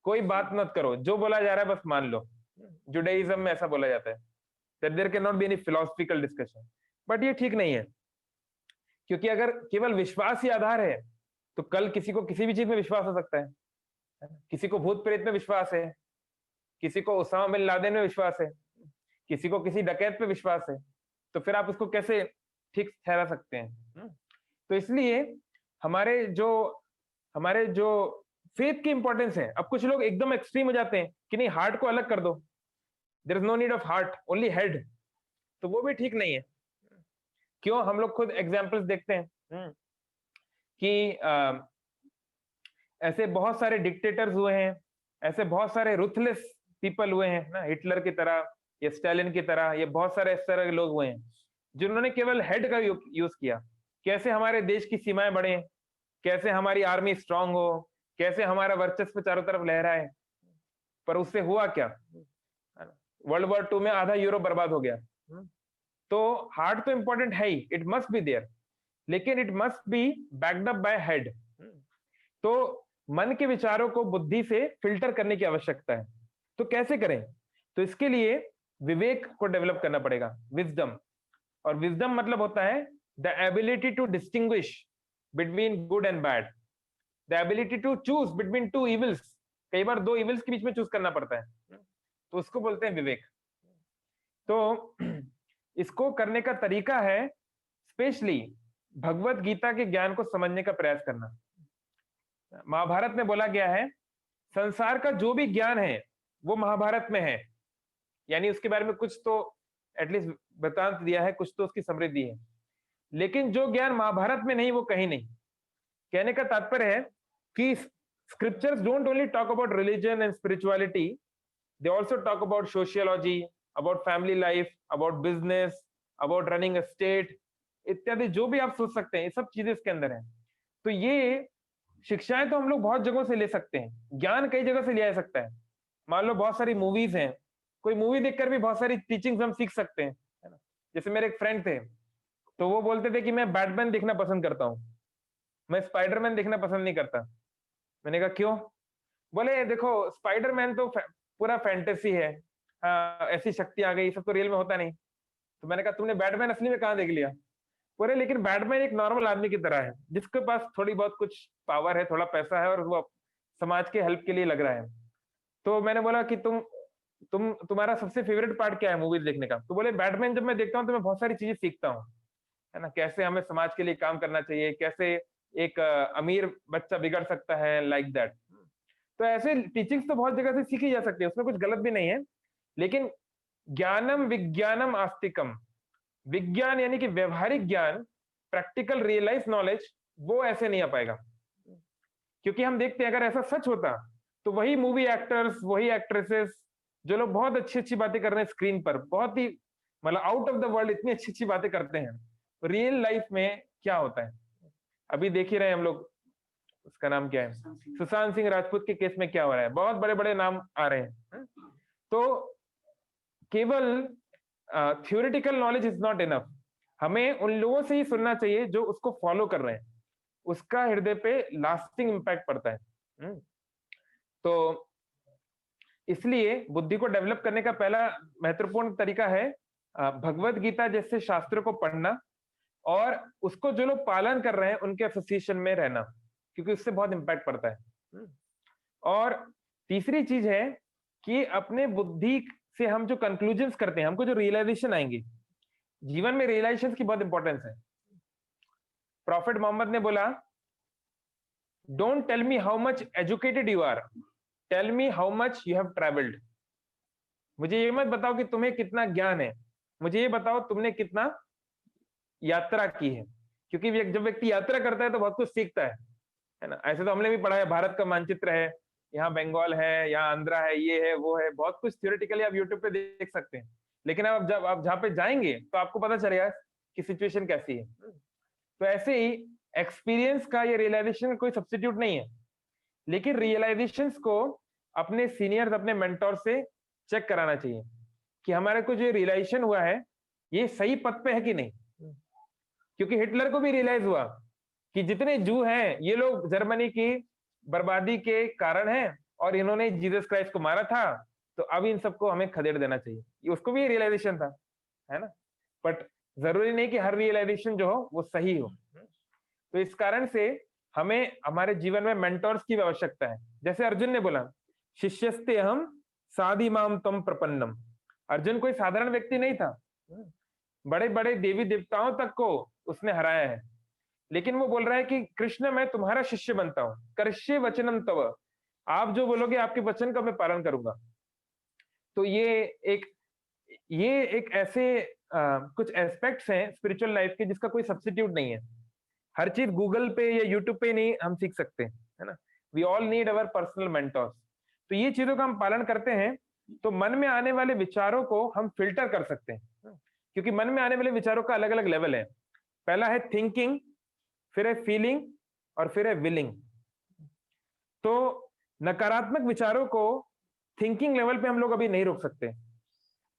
कोई बात मत करो, जो बोला जा रहा है बस मान लो। जुडाइज्म में ऐसा बोला जाता है, that there cannot be any philosophical discussion, but ये ठीक नहीं है, क्योंकि अगर केवल विश्वास ही आधार है तो कल किसी को किसी भी चीज में विश्वास हो सकता है। किसी को भूत प्रेत में विश्वास है, किसी को उसामा बिन लादेन में विश्वास है, किसी को किसी डकैत पे विश्वास है, तो फिर आप उसको कैसे ठीक ठहरा सकते हैं? तो इसलिए हमारे जो फेथ की इंपॉर्टेंस है, अब कुछ लोग एकदम एक्सट्रीम हो जाते हैं कि नहीं हार्ट को अलग कर दो, there is no need of heart, only head, तो वो भी ठीक नहीं है। क्यों? हम लोग खुद एग्जाम्पल्स देखते हैं कि ऐसे बहुत सारे डिक्टेटर्स हुए हैं, ऐसे बहुत सारे रुथलेस पीपल हुए हैं ना, हिटलर की तरह या स्टालिन की तरह, ये बहुत सारे इस तरह के लोग हुए हैं जिन्होंने केवल हेड का यूज किया। कैसे हमारे देश की सीमाएं बढ़े, कैसे हमारी आर्मी स्ट्रांग हो, कैसे हमारा वर्चस्व चारों तरफ लहराए, पर उससे हुआ क्या? वर्ल्ड वॉर 2 में आधा यूरोप बर्बाद हो गया। तो हार्ट तो इंपॉर्टेंट है ही, इट मस्ट बी देयर, लेकिन it must be backed up by head. तो मन के विचारों को बुद्धि से फिल्टर करने की आवश्यकता है। तो कैसे करें? तो इसके लिए विवेक को डेवलप करना पड़ेगा, विजडम। और विजडम मतलब होता है the ability to distinguish between good and bad, the ability to choose between two evils. कई बार दो इविल्स के बीच में चूज करना पड़ता है, तो उसको बोलते हैं विवेक। तो इसको करने का तरीका है स्पेशली भगवत गीता के ज्ञान को समझने का प्रयास करना। महाभारत में बोला गया है संसार का जो भी ज्ञान है वो महाभारत में है, यानी उसके बारे में कुछ तो एटलीस्ट वृत्तांत दिया है, कुछ तो उसकी समृद्धि है, लेकिन जो ज्ञान महाभारत में नहीं वो कहीं नहीं। कहने का तात्पर्य है कि scriptures don't only talk about religion and spirituality, they also talk about sociology, about family life, about business, about running a state इत्यादि, जो भी आप सोच सकते हैं, ये सब चीजें इसके अंदर हैं। तो ये शिक्षाएं तो हम लोग बहुत जगहों से ले सकते हैं, ज्ञान कई जगह से लिया जा सकता है। मान लो बहुत सारी मूवीज हैं, कोई मूवी देखकर भी बहुत सारी टीचिंग्स हम सीख सकते हैं, है ना। जैसे मेरे एक फ्रेंड थे, तो वो बोलते थे कि मैं बैटमैन देखना पसंद करता हूँ, मैं स्पाइडरमैन देखना पसंद नहीं करता। मैंने कहा क्यों? बोले देखो स्पाइडरमैन तो पूरा फैंटेसी है, हाँ ऐसी शक्ति आ गई, सब तो रियल में होता नहीं। तो मैंने कहा तुमने बैटमैन असली में कहाँ देख लिया? बोले लेकिन बैटमैन एक नॉर्मल आदमी की तरह है, जिसके पास थोड़ी बहुत कुछ पावर है, थोड़ा पैसा है, और वो समाज के हेल्प के लिए लग रहा है। तो मैंने बोला कि तुम्हारा सबसे फेवरेट पार्ट क्या है मूवीज देखने का? तो बोले बैटमैन जब मैं देखता हूँ तो मैं बहुत सारी चीजें सीखता हूँ, है ना, कैसे हमें समाज के लिए काम करना चाहिए, कैसे एक अमीर बच्चा बिगड़ सकता है, लाइक दैट। तो ऐसे टीचिंग्स तो बहुत जगह से सीखी जा सकती है, उसमें कुछ गलत भी नहीं है, लेकिन ज्ञानम विज्ञानम आस्तिकम, विज्ञान यानी कि व्यवहारिक ज्ञान, प्रैक्टिकल रियलाइज नॉलेज, वो ऐसे नहीं आ पाएगा। क्योंकि हम देखते हैं अगर ऐसा सच होता तो वही मूवी एक्टर्स, वही एक्ट्रेसेस जो लोग बहुत अच्छी अच्छी बातें कर रहे हैं स्क्रीन पर, बहुत ही मतलब आउट ऑफ द वर्ल्ड इतनी अच्छी अच्छी बातें करते हैं, रियल लाइफ में क्या होता है? अभी देख ही रहे हैं हम लोग, उसका नाम क्या है, सुशांत सिंह राजपूत के केस में क्या हो रहा है, बहुत बड़े बड़े नाम आ रहे हैं। तो केवल theoretical knowledge is not enough, हमें उन लोगों से ही सुनना चाहिए जो उसको फॉलो कर रहे हैं, उसका हृदय पे लास्टिंग इंपैक्ट पड़ता है। तो इसलिए बुद्धि को डेवलप करने का पहला महत्वपूर्ण तरीका है भगवत गीता जैसे शास्त्रों को पढ़ना, और उसको जो लोग पालन कर रहे हैं उनके एसोसिएशन में रहना, क्योंकि उससे बहुत इंपैक्ट पड़ता है। और तीसरी चीज है कि अपने बुद्धि से हम जो कंक्लूजन्स करते हैं, हमको जो रियलाइजेशन आएंगे, जीवन में रियलाइजेशन की बहुत इंपॉर्टेंस है। प्रॉफिट मोहम्मद ने बोला don't tell me how much educated you are, tell me how much you have travelled. मुझे ये मत बताओ कि तुम्हें कितना ज्ञान है, मुझे ये बताओ तुमने कितना यात्रा की है, क्योंकि जब व्यक्ति यात्रा करता है तो बहुत कुछ सीखता है ना। ऐसे तो हमने भी पढ़ा है, भारत का मानचित्र है, यहाँ बंगाल है, यहाँ आंध्रा है, ये है, वो है, बहुत कुछ थियोरेटिकली आप यूट्यूब पे देख सकते हैं। लेकिन अब जब आप जहाँ पे जाएंगे तो आपको पता चलेगा कि सिचुएशन कैसी है। तो ऐसे ही एक्सपीरियंस का, ये रियलाइजेशन का कोई सब्स्टिट्यूट नहीं है, लेकिन रियलाइजेशंस को अपने सीनियर्स, अपने मेंटोर से चेक कराना चाहिए कि हमारे को जो रियलाइजेशन हुआ है ये सही पथ पे है कि नहीं। क्योंकि हिटलर को भी रियलाइज हुआ कि जितने जू हैं ये लोग जर्मनी की बर्बादी के कारण हैं और इन्होंने जीसस क्राइस्ट को मारा था, तो अब इन सबको हमें खदेड़ देना चाहिए। ये उसको भी रियलाइजेशन था, है ना। बट जरूरी नहीं कि हर रियलाइजेशन जो हो वो सही हो। तो इस कारण से हमें हमारे जीवन में मेंटोर्स की आवश्यकता है। जैसे अर्जुन ने बोला, शिष्यस्ते हम साधिमाम तम प्रपन्नम। अर्जुन कोई साधारण व्यक्ति नहीं था, बड़े बड़े देवी देवताओं तक को उसने हराया है, लेकिन वो बोल रहा है कि कृष्ण मैं तुम्हारा शिष्य बनता हूं, कर्ष्ये वचनम तव, आप जो बोलोगे आपके वचन का मैं पालन करूंगा। तो ये एक ऐसे कुछ एस्पेक्ट्स हैं स्पिरिचुअल लाइफ के जिसका कोई सब्स्टिट्यूट नहीं है। हर चीज गूगल पे या यूट्यूब पे नहीं हम सीख सकते, है ना। We all need our personal mentors. तो ये चीजों का हम पालन करते हैं तो मन में आने वाले विचारों को हम फिल्टर कर सकते हैं, क्योंकि मन में आने वाले विचारों का अलग अलग लेवल है। पहला है थिंकिंग, फिर है फीलिंग और फिर है विलिंग। तो नकारात्मक विचारों को थिंकिंग लेवल पे हम लोग अभी नहीं रोक सकते।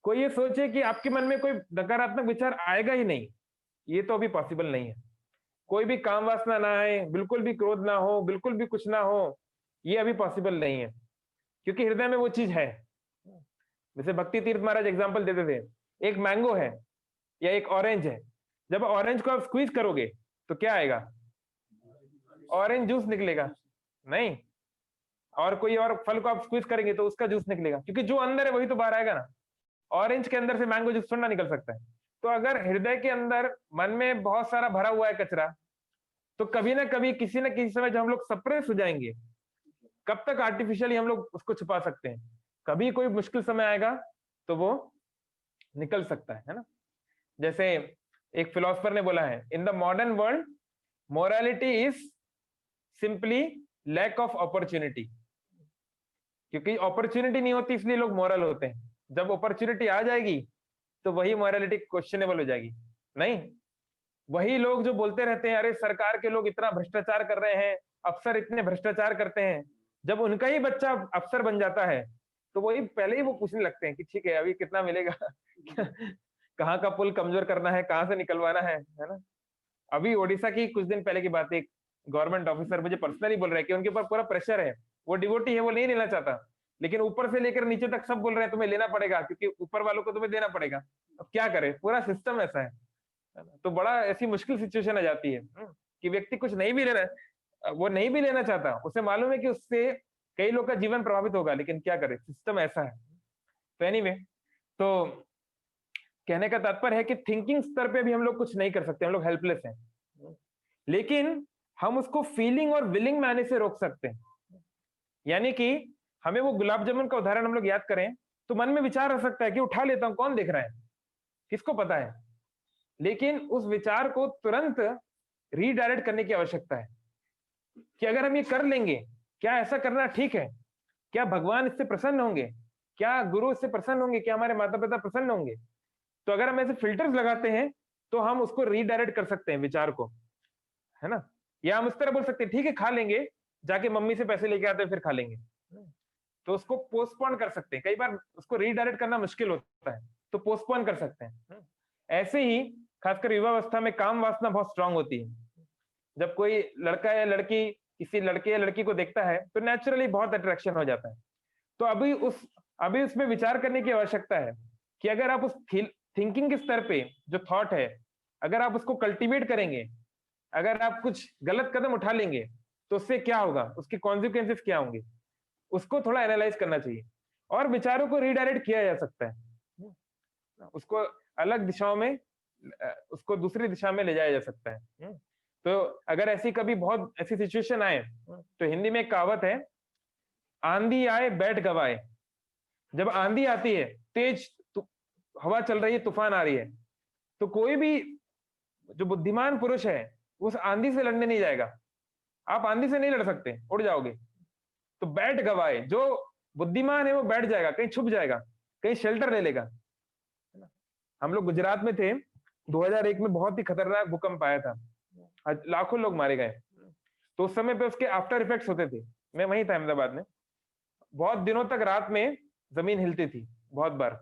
कोई ये सोचे कि आपके मन में कोई नकारात्मक विचार आएगा ही नहीं, ये तो अभी पॉसिबल नहीं है। कोई भी काम वासना ना आए, बिल्कुल भी क्रोध ना हो, बिल्कुल भी कुछ ना हो, ये अभी पॉसिबल नहीं है, क्योंकि हृदय में वो चीज है। जैसे भक्ति तीर्थ महाराज एग्जाम्पल देते थे, एक मैंगो है या एक ऑरेंज है, जब ऑरेंज को आप स्क्वीज करोगे तो क्या आएगा? ऑरेंज जूस निकलेगा नहीं, और कोई और फल को आप स्क्वीज करेंगे तो उसका जूस निकलेगा, क्योंकि जो अंदर है वही तो बाहर आएगा ना। ऑरेंज के अंदर से मैंगो जूस थोड़ा निकल सकता है। तो अगर हृदय के अंदर मन में बहुत सारा भरा हुआ है कचरा, तो कभी ना कभी किसी न किसी समय जब हम लोग सप्रेस हो जाएंगे, कब तक आर्टिफिशियली हम लोग उसको छुपा सकते हैं? कभी कोई मुश्किल समय आएगा तो वो निकल सकता है ना। जैसे एक फिलोसफर ने बोला है, in the modern world morality is simply lack of opportunity. क्योंकि अपॉर्चुनिटी नहीं होती इसलिए लोग मोरल होते हैं, जब अपॉर्चुनिटी आ जाएगी तो वही मोरालिटी क्वेश्चनेबल हो जाएगी। नहीं, वही लोग जो बोलते रहते हैं अरे सरकार के लोग इतना भ्रष्टाचार कर रहे हैं, अफसर इतने भ्रष्टाचार करते हैं, जब उनका ही बच्चा अफसर बन जाता है तो वही पहले ही वो पूछने लगते हैं कि ठीक है अभी कितना मिलेगा कहाँ का पुल कमजोर करना है, कहाँ से निकलवाना है ना। अभी ओडिशा की कुछ दिन पहले की बात है, एक गवर्नमेंट ऑफिसर मुझे पर्सनली बोल रहे हैं कि उनके ऊपर पूरा प्रेशर है, वो डिवोटी है, वो नहीं लेना चाहता, लेकिन ऊपर से लेकर नीचे तक सब बोल रहे हैं तुम्हें लेना पड़ेगा क्योंकि ऊपर वालों को तुम्हें देना पड़ेगा। अब क्या करे, पूरा सिस्टम ऐसा है। तो बड़ा ऐसी मुश्किल सिचुएशन आ जाती है कि व्यक्ति कुछ नहीं भी लेना, वो नहीं भी लेना चाहता, उसे मालूम है कि उससे कई लोग का जीवन प्रभावित होगा, लेकिन क्या करे, सिस्टम ऐसा है। तो एनीवे, तो कहने का तात्पर्य है कि थिंकिंग स्तर पे भी हम लोग कुछ नहीं कर सकते, हम लोग हेल्पलेस हैं, लेकिन हम उसको फीलिंग और विलिंग में आने से रोक सकते हैं। यानी कि हमें वो गुलाब जामुन का उदाहरण हम लोग याद करें तो मन में विचार आ सकता है कि उठा लेता हूं, कौन देख रहा है, किसको पता है, लेकिन उस विचार को तुरंत रीडायरेक्ट करने की आवश्यकता है कि अगर हम ये कर लेंगे, क्या ऐसा करना ठीक है, क्या भगवान इससे प्रसन्न होंगे, क्या गुरु इससे प्रसन्न होंगे, क्या हमारे माता पिता प्रसन्न होंगे। तो अगर हम ऐसे फिल्टर्स लगाते हैं तो हम उसको रीडायरेक्ट कर सकते हैं विचार को, है ना। या हम उस तरह बोल सकते हैं ठीक है खा लेंगे, जाके मम्मी से पैसे लेके आते हैं फिर खा लेंगे, तो उसको पोस्टपोन कर सकते हैं। कई बार उसको रीडायरेक्ट करना मुश्किल होता है तो पोस्टपोन कर सकते हैं। ऐसे ही खासकर युवावस्था में काम वासना बहुत स्ट्रांग होती है। जब कोई लड़का या लड़की किसी लड़के या लड़की को देखता है तो नेचुरली बहुत अट्रैक्शन हो जाता है। तो अभी उसमें विचार करने की आवश्यकता है कि अगर आप उस थिंकिंग के स्तर पे जो थॉट है, अगर आप उसको कल्टीवेट करेंगे, अगर आप कुछ गलत कदम उठा लेंगे तो उससे क्या होगा, उसके कॉन्सिक्वेंसेस क्या होंगे, उसको थोड़ा एनालाइज करना चाहिए और विचारों को रीडायरेक्ट किया जा सकता है, उसको अलग दिशाओं में, उसको दूसरी दिशा में ले जाया जा सकता है। तो अगर ऐसी कभी बहुत ऐसी सिचुएशन आए तो हिंदी में एक कहावत है, आंधी आए बैठ गवाए। जब आंधी आती है तेज हवा चल रही है, तूफान आ रही है, तो कोई भी जो बुद्धिमान पुरुष है उस आंधी से लड़ने नहीं जाएगा। आप आंधी से नहीं लड़ सकते, उड़ जाओगे। तो बैठ गवाए, जो बुद्धिमान है वो बैठ जाएगा, कहीं छुप जाएगा, कहीं शेल्टर ले लेगा। हम लोग गुजरात में थे, 2001 में बहुत ही खतरनाक भूकंप आया था, लाखों लोग मारे गए। तो उस समय पे उसके आफ्टर इफेक्ट्स होते थे। मैं वहीं था अहमदाबाद में, बहुत दिनों तक रात में जमीन हिलती थी बहुत बार।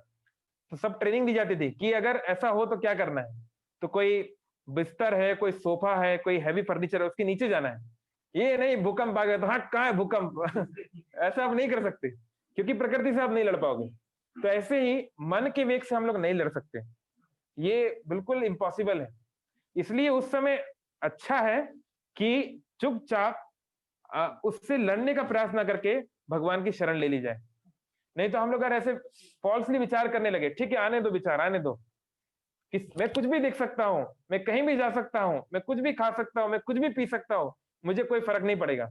तो सब ट्रेनिंग दी जाती थी कि अगर ऐसा हो तो क्या करना है। तो कोई बिस्तर है, कोई सोफा है, कोई हैवी फर्नीचर है, उसके नीचे जाना है। ये नहीं भूकंप आ गया तो हाँ कहाँ है भूकंप ऐसा आप नहीं कर सकते, क्योंकि प्रकृति से आप नहीं लड़ पाओगे। तो ऐसे ही मन के वेग से हम लोग नहीं लड़ सकते, ये बिल्कुल इम्पॉसिबल है। इसलिए उस समय अच्छा है कि चुपचाप उससे लड़ने का प्रयास ना करके भगवान की शरण ले ली जाए। नहीं तो हम लोग अगर ऐसे फॉल्सली विचार करने लगे, ठीक है आने दो विचार, आने दो, कि मैं कुछ भी देख सकता हूँ, मैं कहीं भी जा सकता हूँ, मैं कुछ भी खा सकता हूँ, मैं कुछ भी पी सकता हूँ, मुझे कोई फर्क नहीं पड़ेगा।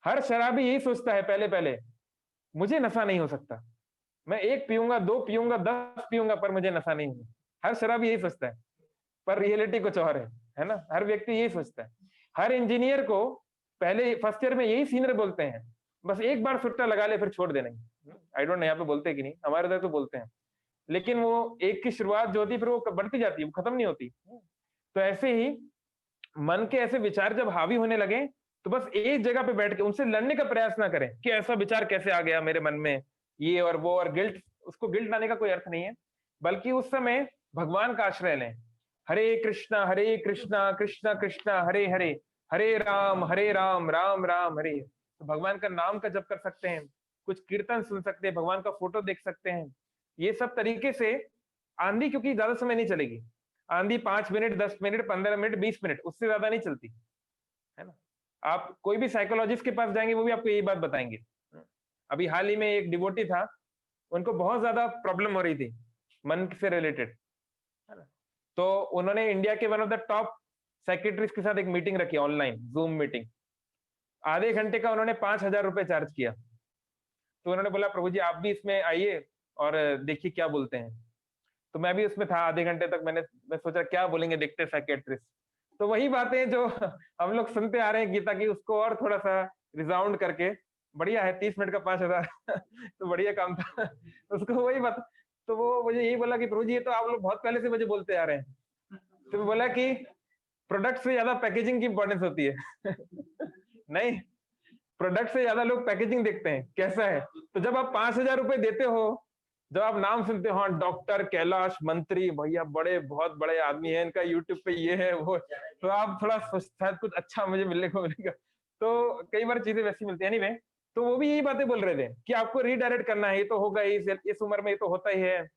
हर शराबी यही सोचता है पहले पहले, मुझे नशा नहीं हो सकता, मैं 1 पीऊंगा, 2 पीऊंगा, 10 पीऊंगा, पर मुझे नशा नहीं होगा। हर शराबी यही सोचता है, पर रियलिटी कुछ और है ना। हर व्यक्ति यही सोचता है। हर इंजीनियर को पहले फर्स्ट ईयर में यही सीनियर बोलते हैं, बस एक बार सुट्टा लगा ले फिर छोड़ देना। आई डोंट नो यहाँ पे बोलते कि नहीं, हमारे उधर तो बोलते हैं। लेकिन वो एक की शुरुआत जो होती है फिर वो बढ़ती जाती है, वो खत्म नहीं होती। तो ऐसे ही मन के ऐसे विचार जब हावी होने लगे तो बस एक जगह पे बैठ के उनसे लड़ने का प्रयास ना करें कि ऐसा विचार कैसे आ गया मेरे मन में, ये और वो, और गिल्ट, उसको गिल्ट लाने का कोई अर्थ नहीं है। बल्कि उस समय भगवान का आश्रय लें। हरे कृष्णा कृष्णा कृष्णा हरे हरे, हरे राम राम राम हरे। तो भगवान का नाम का जप कर सकते हैं, कुछ कीर्तन सुन सकते हैं, भगवान का फोटो देख सकते हैं। ये सब तरीके से आंधी, क्योंकि ज्यादा समय नहीं चलेगी, आंधी 5 मिनट, 10 मिनट, 15 मिनट, 20 मिनट, उससे ज्यादा नहीं चलती है ना। आप कोई भी साइकोलॉजिस्ट के पास जाएंगे वो भी आपको यही बात बताएंगे। अभी हाल ही में एक डिवोटी था, उनको बहुत ज्यादा प्रॉब्लम हो रही थी मन से रिलेटेड, है ना। तो उन्होंने इंडिया के one of the top psychiatrist के साथ एक मीटिंग रखी, ऑनलाइन जूम मीटिंग। आधे घंटे का उन्होंने 5,000 रुपए चार्ज किया। तो उन्होंने बोला प्रभु जी आप भी इसमें आइए और देखिए क्या बोलते हैं। तो मैं भी उसमें था आधे घंटे तक। मैं सोचा क्या बोलेंगे, देखते साइकेट्रिस्ट। तो वही बातें जो हम लोग सुनते आ रहे हैं गीता की, उसको और थोड़ा सा रिसाउंड करके, बढ़िया है 30 मिनट का 5,000 तो बढ़िया काम था उसको वही बात। तो वो मुझे यही बोला कि प्रभु जी ये तो आप लोग बहुत पहले से मुझे बोलते आ रहे हैं। तो बोला कि प्रोडक्ट से ज्यादा पैकेजिंग की इंपॉर्टेंस होती है नहीं, प्रोडक्ट से ज्यादा लोग पैकेजिंग देखते हैं कैसा है। तो जब आप 5,000 रुपए देते हो, जब आप नाम सुनते हो, डॉक्टर कैलाश मंत्री, भैया बड़े बहुत बड़े आदमी है, इनका यूट्यूब पे ये है वो, तो आप थोड़ा शायद कुछ अच्छा मुझे मिलने को मिलेगा। तो कई बार चीजें वैसी मिलती है। एनीवे, तो वो भी यही बातें बोल रहे थे कि आपको रीडायरेक्ट करना है, ये तो होगा ही, इस उम्र में ये तो होता ही है,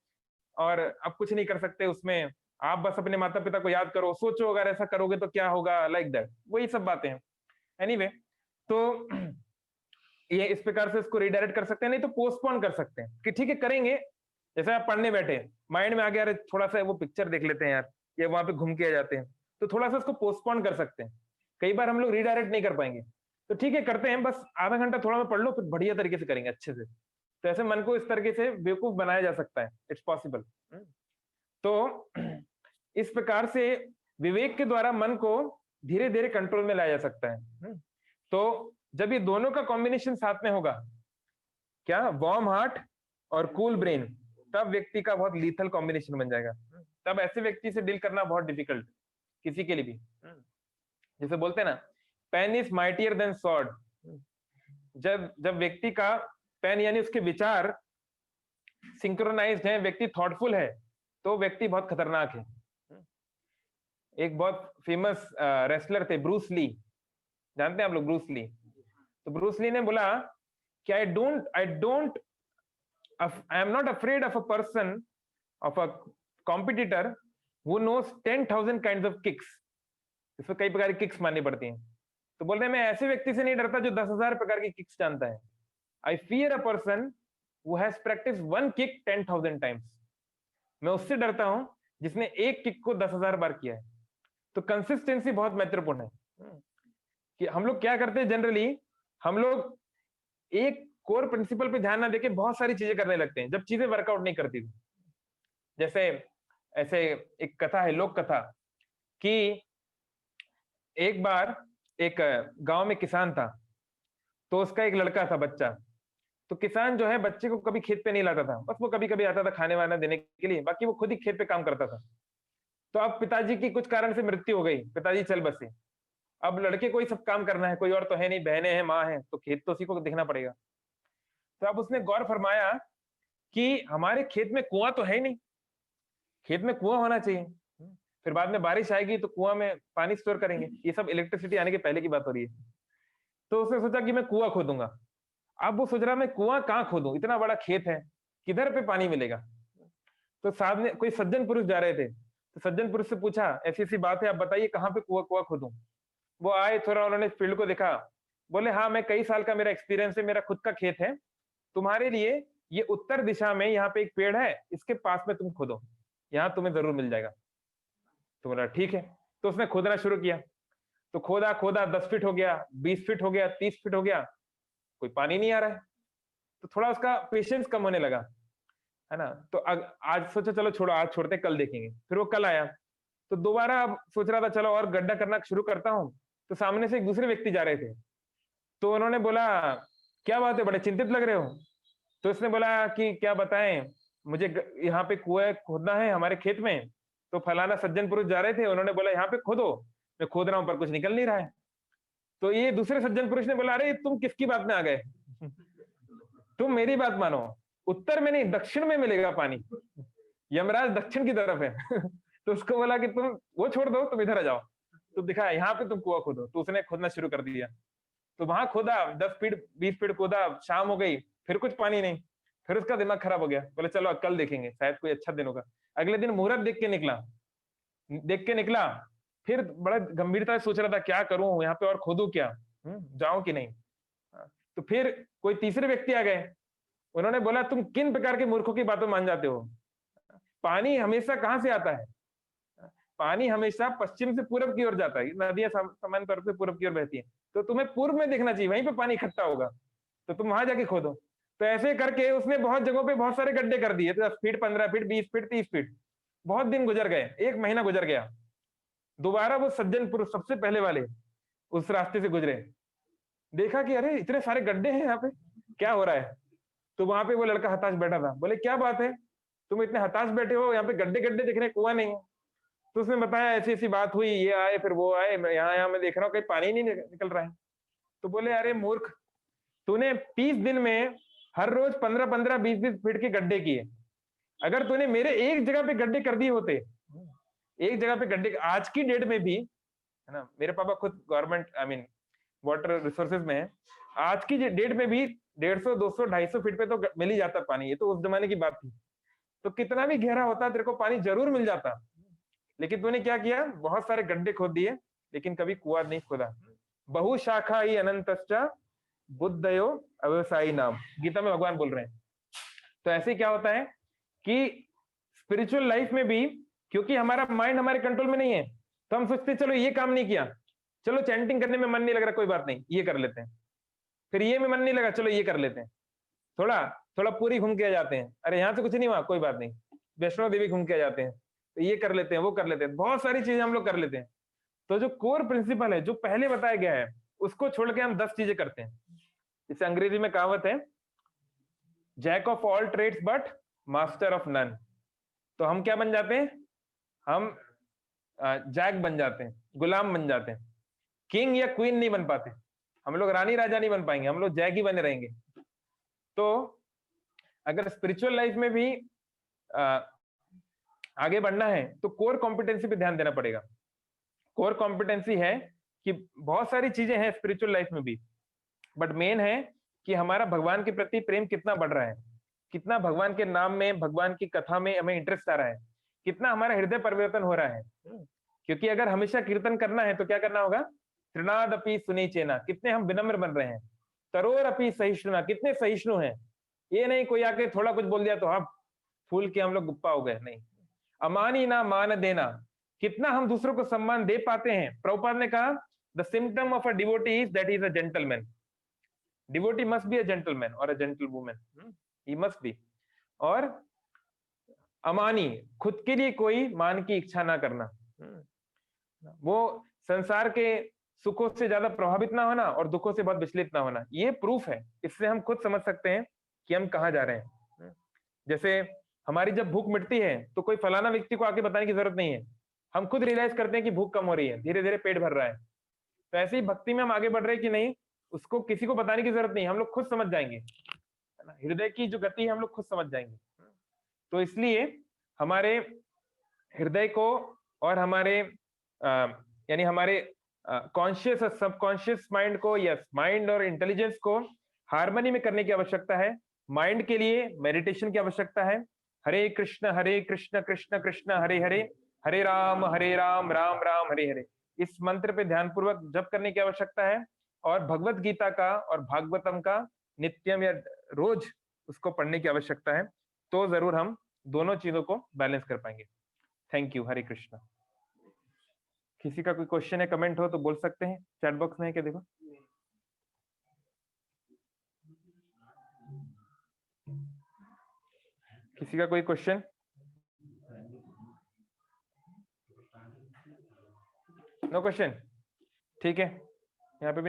और आप कुछ नहीं कर सकते उसमें। आप बस अपने माता पिता को याद करो, सोचो अगर ऐसा करोगे तो क्या होगा, लाइक दैट, वही सब बातें हैं। एनीवे, तो ये इस प्रकार से इसको रीडायरेक्ट कर सकते हैं। नहीं तो पोस्टपोन कर सकते हैं कि ठीक है करेंगे, जैसे आप पढ़ने बैठे, माइंड में आ गया अरे थोड़ा सा वो पिक्चर देख लेते हैं यार, या वहां पे घूम के आ जाते हैं, तो थोड़ा सा उसको पोस्टपोन कर सकते हैं। कई बार हम लोग रीडायरेक्ट नहीं कर पाएंगे, तो ठीक है करते हैं, बस आधा घंटा थोड़ा मैं पढ़ लो, फिर बढ़िया तरीके से करेंगे अच्छे से। तो ऐसे मन को इस तरीके से बेवकूफ बनाया जा सकता है, इट्स पॉसिबल। तो इस प्रकार से विवेक के द्वारा मन को धीरे धीरे कंट्रोल में लाया जा सकता है। तो जब ये दोनों का कॉम्बिनेशन साथ में होगा, क्या वार्म हार्ट और कूल ब्रेन, तब व्यक्ति का बहुत लीथल कॉम्बिनेशन बन जाएगा। तब ऐसे व्यक्ति से डील करना बहुत डिफिकल्ट किसी के लिए भी। जैसे बोलते हैं ना, pen is mightier than sword. जब व्यक्ति का पेन यानी उसके विचार सिंक्रोनाइज्ड है, व्यक्ति थॉटफुल है, तो व्यक्ति बहुत खतरनाक है। एक बहुत फेमस रेसलर थे ब्रूस ली, जानते हैं आप लोग ब्रूस ली। तो ब्रूस ली ने बोला कि I am not afraid of a person, of a competitor who knows 10,000 kinds of kicks. इसमें कई प्रकार की किक्स माननी पड़ती हैं। तो बोल रहे मैं ऐसे व्यक्ति से नहीं डरता जो 10,000 प्रकार की किक्स जानता है। I fear a person who has practice one kick 10,000 times. मैं उससे डरता हूं जिसने एक किक को 10,000 बार किया है। तो कंसिस्टेंसी बहुत महत्वपूर्ण है। कि हम लोग क्या करते हैं जनरली, हम लोग एक कोर प्रिंसिपल पे ध्यान ना देके बहुत सारी चीजें करने लगते हैं जब चीजें वर्कआउट नहीं करती। जैसे ऐसे एक कथा है, लोक कथा, कि एक बार एक गांव में किसान था, तो उसका एक लड़का था, बच्चा। तो किसान जो है बच्चे को कभी खेत पे नहीं लाता था, बस वो कभी कभी आता था खाने वाना देने के लिए, बाकी वो खुद ही खेत पे काम करता था। तो अब पिताजी की कुछ कारण से मृत्यु हो गई, पिताजी चल बसे। अब लड़के को ही सब काम करना है, कोई और तो है नहीं, बहनें हैं, माँ है, तो खेत तो उसी को देखना पड़ेगा। तो अब उसने गौर फरमाया कि हमारे खेत में कुआं तो है ही नहीं, खेत में कुआं होना चाहिए, फिर बाद में बारिश आएगी तो कुआं में पानी स्टोर करेंगे। ये सब इलेक्ट्रिसिटी आने के पहले की बात हो रही है। तो उसने सोचा कि मैं कुआं खोदूंगा। अब वो सोच रहा मैं कुआं कहाँ खोदूं, इतना बड़ा खेत है, किधर पे पानी मिलेगा। तो सामने कोई सज्जन पुरुष जा रहे थे, तो सज्जन पुरुष से पूछा, ऐसी ऐसी बात है, आप बताइए कहाँ पे कुआं कुआं खोदूं। वो आए, थोड़ा उन्होंने फील्ड को देखा, बोले हाँ मैं कई साल का मेरा एक्सपीरियंस है, मेरा खुद का खेत है, तुम्हारे लिए ये उत्तर दिशा में यहाँ पे एक पेड़ है, इसके पास में तुम खोदो, यहाँ तुम्हें जरूर मिल जाएगा। तो बोला ठीक है। तो उसने खोदना शुरू किया। तो खोदा खोदा 10 फीट हो गया, 20 फीट हो गया, 30 फीट हो गया, कोई पानी नहीं आ रहा है। तो थोड़ा उसका पेशेंस कम होने लगा, है ना। तो आज सोचा चलो छोड़ो, आज छोड़ते कल देखेंगे। फिर वो कल आया, तो दोबारा अब सोच रहा था चलो और गड्ढा करना शुरू करता हूँ। तो सामने से एक दूसरे व्यक्ति जा रहे थे, तो उन्होंने बोला क्या बात है, बड़े चिंतित लग रहे हो। तो इसने बोला कि क्या बताएं, मुझे यहाँ पे कुआं खोदना है हमारे खेत में। तो फलाना सज्जन पुरुष जा रहे थे, उन्होंने बोला यहाँ पे खोदो, मैं खोद रहा हूँ पर कुछ निकल नहीं रहा है। तो ये दूसरे सज्जन पुरुष ने बोला अरे तुम किसकी बात में आ गए, तुम मेरी बात मानो, उत्तर में नहीं दक्षिण में मिलेगा पानी, यमराज दक्षिण की तरफ है। तो उसको बोला कि तुम वो छोड़ दो, तुम इधर आ जाओ। तो दिखा यहाँ पे तुम कुआं खोदो। तो उसने खोदना शुरू कर दिया। तो वहां खोदा, 10 फीट 20 फीट खोदा, शाम हो गई, फिर कुछ पानी नहीं। फिर उसका दिमाग खराब हो गया, बोले चलो कल देखेंगे, शायद कोई अच्छा दिन होगा। अगले दिन मुहूर्त देख के निकला। फिर बड़ा गंभीरता से सोच रहा था क्या करूं, यहाँ पे और खोदू क्या, जाऊं कि नहीं। तो फिर कोई तीसरे व्यक्ति आ गए, उन्होंने बोला तुम किन प्रकार के मूर्खों की बातों मान जाते हो, पानी हमेशा कहाँ से आता है, पानी हमेशा पश्चिम से पूरब की ओर जाता है, नदियां सामान्य तौर पर पूरब की ओर बहती है, तो तुम्हें पूर्व में देखना चाहिए, वहीं पे पानी इकट्ठा होगा, तो तुम वहां जाके खोदो। तो ऐसे करके उसने बहुत जगहों पे बहुत सारे गड्ढे कर दिए, 10 फीट 15 फीट 20 फीट 30 फीट। बहुत दिन गुजर गए, 1 महीना गुजर गया। दोबारा वो सज्जन पुरुष सबसे पहले वाले उस रास्ते से गुजरे, देखा कि अरे इतने सारे गड्ढे हैं यहाँ पे, क्या हो रहा है। तो वहां पे वो लड़का हताश बैठा था। बोले क्या बात है, तुम इतने हताश बैठे हो, यहाँ पे गड्ढे गड्ढे दिख रहे, कुआं नहीं है। तो उसने बताया ऐसी ऐसी बात हुई, ये आए फिर वो आए, मैं यहाँ मैं देख रहा हूँ कहीं पानी नहीं निकल रहा है। तो बोले अरे मूर्ख, तूने 30 दिन में हर रोज 15-15 20-20 फीट के गड्ढे किए, अगर तूने मेरे एक जगह पे गड्ढे कर दिए होते, एक जगह पे गड्ढे, आज की डेट में भी, है ना, मेरे पापा खुद government I mean water resources में है, आज की डेट में भी 150 200 250 फीट पे तो मिल ही जाता पानी, ये तो उस जमाने की बात थी। तो कितना भी गहरा होता तेरे को पानी जरूर मिल जाता, लेकिन तूने क्या किया, बहुत सारे गड्ढे खोद दिए, लेकिन कभी कुआं नहीं खोदा। बहुशाखा ही अनंतश्च बुद्धयो अव्यवसायी नाम, गीता में भगवान बोल रहे हैं। तो ऐसे क्या होता है कि स्पिरिचुअल लाइफ में भी, क्योंकि हमारा माइंड हमारे कंट्रोल में नहीं है, तो हम सोचते चलो ये काम नहीं किया, चलो चैंटिंग करने में मन नहीं लग रहा, कोई बात नहीं ये कर लेते हैं, फिर ये में मन नहीं लगा, चलो ये कर लेते हैं, थोड़ा थोड़ा पूरी घूम के आ जाते हैं, अरे यहाँ से कुछ नहीं हुआ कोई बात नहीं, वैष्णो देवी घूम के आ जाते हैं, तो ये कर लेते हैं, वो कर लेते हैं, बहुत सारी चीजें हम लोग कर लेते हैं। तो जो कोर प्रिंसिपल है, जो पहले बताया गया है, उसको छोड़ के हम 10 चीजें करते हैं। इसे अंग्रेजी में कहावत है, jack of all trades but master of none. तो हम क्या बन जाते हैं, हम जैक बन जाते हैं, गुलाम बन जाते हैं, किंग या क्वीन नहीं बन पाते हम लोग, रानी राजा नहीं बन पाएंगे, हम लोग जैक ही बने रहेंगे। तो अगर स्पिरिचुअल लाइफ में भी आगे बढ़ना है तो कोर कॉम्पिटेंसी पे ध्यान देना पड़ेगा। कोर कॉम्पिटेंसी है कि बहुत सारी चीजें हैं स्पिरिचुअल लाइफ में भी, बट मेन है कि हमारा भगवान के प्रति प्रेम कितना बढ़ रहा है, कितना भगवान के नाम में, भगवान की कथा में हमें इंटरेस्ट आ रहा है, कितना हमारा हृदय परिवर्तन हो रहा है। क्योंकि अगर हमेशा कीर्तन करना है तो क्या करना होगा, तृणादपि सुनीचेना, कितने हम विनम्र बन रहे हैं, तरोरपि सहिष्णुना, कितने सहिष्णु हैं, ये नहीं कोई आके थोड़ा कुछ बोल दिया तो हम फूल के हम लोग गुप्पा हो गए, नहीं। अमानी ना मान देना, कितना हम दूसरों को सम्मान दे पाते हैं। प्रभुपाद ने कहा the symptom of a devotee is that he is a gentleman, devotee must be a gentleman और a gentle woman, he must be. और अमानी, खुद के लिए कोई मान की इच्छा ना करना। वो संसार के सुखों से ज्यादा प्रभावित ना होना और दुखों से बहुत विचलित ना होना, ये प्रूफ है। इससे हम खुद समझ सकते हैं कि हम कहाँ जा रहे हैं। जैसे हमारी जब भूख मिटती है तो कोई फलाना व्यक्ति को आके बताने की जरूरत नहीं है, हम खुद रियलाइज करते हैं कि भूख कम हो रही है, धीरे धीरे पेट भर रहा है। तो ऐसे ही भक्ति में हम आगे बढ़ रहे हैं कि नहीं, उसको किसी को बताने की जरूरत नहीं, हम लोग खुद समझ जाएंगे, है ना। हृदय की जो गति है हम लोग खुद समझ जाएंगे। तो इसलिए हमारे हृदय को और हमारे यानी हमारे कॉन्शियस और सबकॉन्शियस माइंड को, यस, माइंड और इंटेलिजेंस को हार्मनी में करने की आवश्यकता है। माइंड के लिए मेडिटेशन की आवश्यकता है। हरे कृष्ण कृष्ण कृष्ण हरे हरे, हरे राम राम राम हरे हरे, इस मंत्र पे ध्यानपूर्वक जप करने की आवश्यकता है। और भगवत गीता का और भागवतम का नित्यम या रोज उसको पढ़ने की आवश्यकता है। तो जरूर हम दोनों चीजों को बैलेंस कर पाएंगे। Thank you. हरे कृष्ण। किसी का कोई क्वेश्चन है, कमेंट हो तो बोल सकते हैं, चैट बॉक्स में है क्या, देखो। किसी का कोई क्वेश्चन? नो क्वेश्चन, ठीक है। यहाँ पे भी